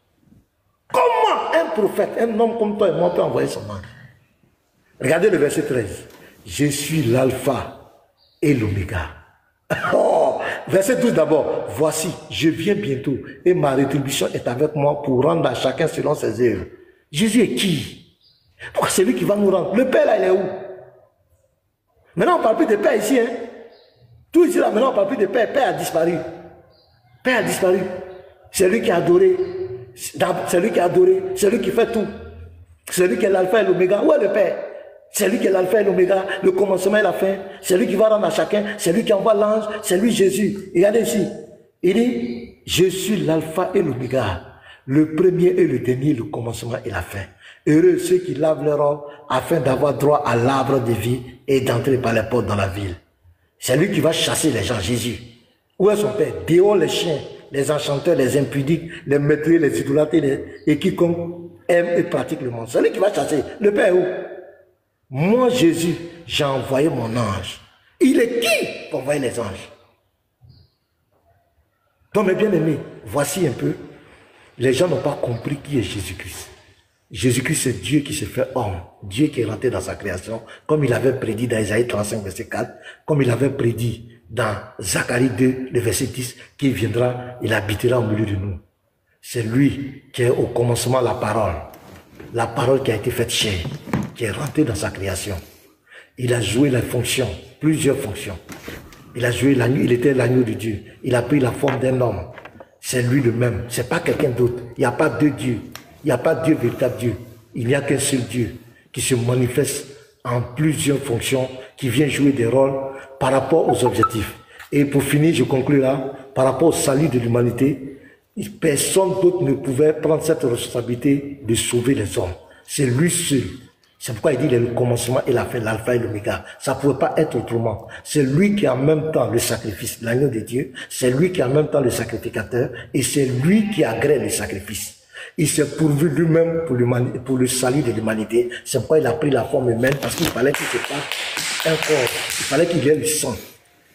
S1: Comment un prophète, un homme comme toi et moi peut envoyer son ange? Regardez le verset 13. Je suis l'alpha et l'oméga. Oh, verset 12 d'abord. Voici, je viens bientôt et ma rétribution est avec moi pour rendre à chacun selon ses œuvres. Jésus est qui? Pourquoi c'est lui qui va nous rendre? Le Père là, il est où? Maintenant on ne parle plus de Père ici. Hein? Tout ici là, maintenant on ne parle plus de Père. Père a disparu. Père a disparu. C'est lui qui a adoré. C'est lui qui a adoré. C'est lui qui fait tout. C'est lui qui est l'alpha et l'oméga. Où est le Père? C'est lui qui est l'alpha et l'oméga, le commencement et la fin. C'est lui qui va rendre à chacun. C'est lui qui envoie l'ange. C'est lui Jésus. Regardez ici. Il dit, je suis l'alpha et l'oméga, le premier et le dernier, le commencement et la fin. Heureux ceux qui lavent leur robe afin d'avoir droit à l'arbre de vie et d'entrer par les portes dans la ville. C'est lui qui va chasser les gens, Jésus. Où est son Père? Dehors les chiens, les enchanteurs, les impudiques, les meurtriers, les idolâtres et quiconque aime et pratique le monde. C'est lui qui va chasser. Le Père est où? Moi, Jésus, j'ai envoyé mon ange. Il est qui pour envoyer les anges? Donc, mes bien-aimés, voici un peu. Les gens n'ont pas compris qui est Jésus-Christ. Jésus-Christ, c'est Dieu qui s'est fait homme. Dieu qui est rentré dans sa création, comme il avait prédit dans Isaïe 35, verset 4, comme il avait prédit dans Zacharie 2, le verset 10, qu'il viendra, il habitera au milieu de nous. C'est lui qui est au commencement la parole qui a été faite chair, qui est rentré dans sa création. Il a joué la fonction, plusieurs fonctions. Il a joué l'agneau, il était l'agneau de Dieu. Il a pris la forme d'un homme. C'est lui le même, c'est pas quelqu'un d'autre. Il n'y a pas deux dieux. Il n'y a pas Dieu, véritable Dieu. Il n'y a qu'un seul Dieu qui se manifeste en plusieurs fonctions, qui vient jouer des rôles par rapport aux objectifs. Et pour finir, je conclue là, par rapport au salut de l'humanité, personne d'autre ne pouvait prendre cette responsabilité de sauver les hommes. C'est lui seul. C'est pourquoi il dit qu'il est le commencement et la fin, l'alpha et l'oméga. Ça ne pouvait pas être autrement. C'est lui qui est en même temps le sacrifice, l'agneau de Dieu. C'est lui qui est en même temps le sacrificateur. Et c'est lui qui agrée le sacrifice. Il s'est pourvu lui-même pour le salut de l'humanité. C'est pourquoi il a pris la forme humaine, parce qu'il fallait qu'il se fasse un corps. Il fallait qu'il y ait le sang.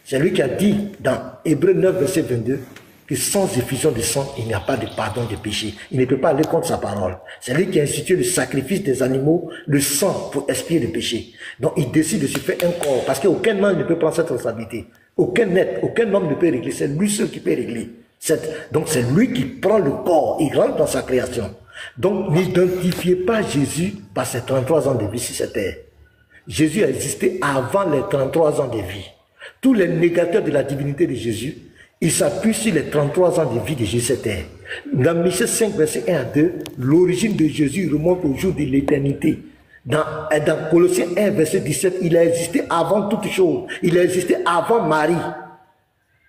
S1: C'est lui qui a dit dans Hébreux 9, verset 22, que sans effusion de sang, il n'y a pas de pardon des péchés. Il ne peut pas aller contre sa parole. C'est lui qui a institué le sacrifice des animaux, le sang pour expier le péché. Donc il décide de se faire un corps, parce qu'aucun homme ne peut prendre cette responsabilité. Aucun être, aucun homme ne peut régler. C'est lui seul qui peut régler. Donc c'est lui qui prend le corps, il rentre dans sa création. Donc n'identifiez pas Jésus par ses 33 ans de vie sur cette terre. Jésus a existé avant les 33 ans de vie. Tous les négateurs de la divinité de Jésus, ils s'appuient sur les 33 ans de vie de Jésus sur cette terre. Dans Michée 5, verset 1 à 2, l'origine de Jésus remonte au jour de l'éternité. Dans Colossiens 1, verset 17, il a existé avant toute chose. Il a existé avant Marie.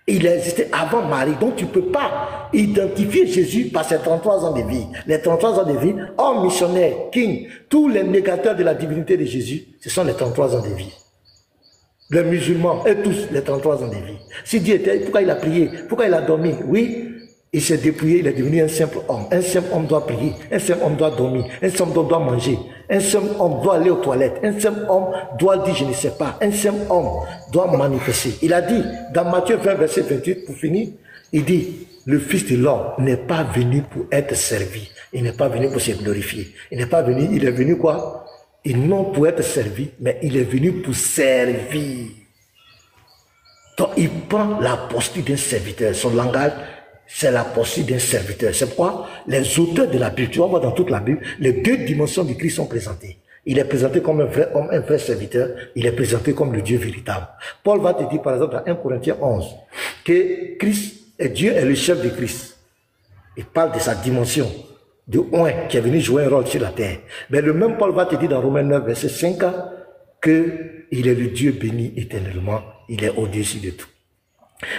S1: Il a existé avant Marie. Donc tu ne peux pas identifier Jésus par ses 33 ans de vie. Les 33 ans de vie, homme, missionnaire, king, tous les négateurs de la divinité de Jésus, ce sont les 33 ans de vie. Les musulmans, et tous les 33 ans de vie. Si Dieu était, pourquoi il a prié? Pourquoi il a dormi? Oui, il s'est dépouillé, il est devenu un simple homme. Un simple homme doit prier, un simple homme doit dormir, un simple homme doit manger, un simple homme doit aller aux toilettes, un simple homme doit dire je ne sais pas, un simple homme doit manifester. Il a dit, dans Matthieu 20, verset 28, pour finir, il dit, le Fils de l'homme n'est pas venu pour être servi, il n'est pas venu pour se glorifier, il n'est pas venu, il est venu quoi? Et non pour être servi, mais il est venu pour servir. Donc il prend la posture d'un serviteur. Son langage, c'est la posture d'un serviteur. C'est pourquoi les auteurs de la Bible, tu vas voir dans toute la Bible, les deux dimensions du Christ sont présentées. Il est présenté comme un vrai homme, un vrai serviteur. Il est présenté comme le Dieu véritable. Paul va te dire par exemple dans 1 Corinthiens 11 que Christ et Dieu est le chef de Christ. Il parle de sa dimension de oint qui est venu jouer un rôle sur la terre. Mais le même Paul va te dire dans Romains 9, verset 5, qu'il est le Dieu béni éternellement, il est au-dessus de tout.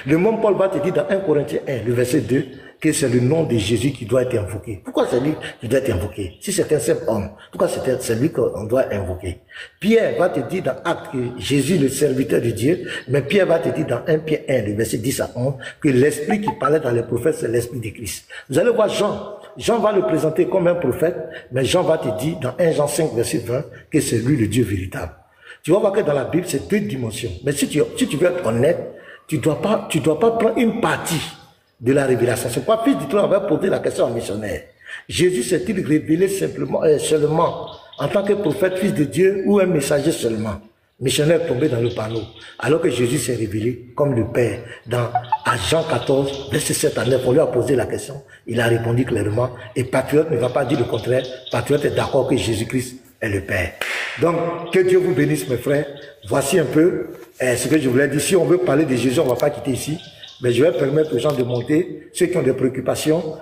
S1: Le même Paul va te dire dans 1 Corinthiens 1, le verset 2, que c'est le nom de Jésus qui doit être invoqué. Pourquoi c'est lui qui doit être invoqué? Si c'est un simple homme, pourquoi c'est lui qu'on doit invoquer? Pierre va te dire dans Actes que Jésus est le serviteur de Dieu, mais Pierre va te dire dans 1 Pierre 1, le verset 10 à 11, que l'esprit qui parlait dans les prophètes, c'est l'esprit de Christ. Vous allez voir Jean. Jean va le présenter comme un prophète, mais Jean va te dire dans 1 Jean 5, verset 20, que c'est lui le Dieu véritable. Tu vas voir que dans la Bible, c'est deux dimensions. Mais si tu veux être honnête, tu dois pas prendre une partie de la révélation. C'est pas fils du trône avait posé la question au missionnaire. Jésus s'est-il révélé seulement en tant que prophète, fils de Dieu, ou un messager seulement? Missionnaire tombé dans le panneau. Alors que Jésus s'est révélé comme le Père. À Jean 14, verset 7 à 9, on lui a posé la question. Il a répondu clairement. Et Patriote ne va pas dire le contraire. Patriote est d'accord que Jésus-Christ est le Père. Donc, que Dieu vous bénisse, mes frères. Voici un peu ce que je voulais dire. Si on veut parler de Jésus, on ne va pas quitter ici. Mais je vais permettre aux gens de monter, ceux qui ont des préoccupations.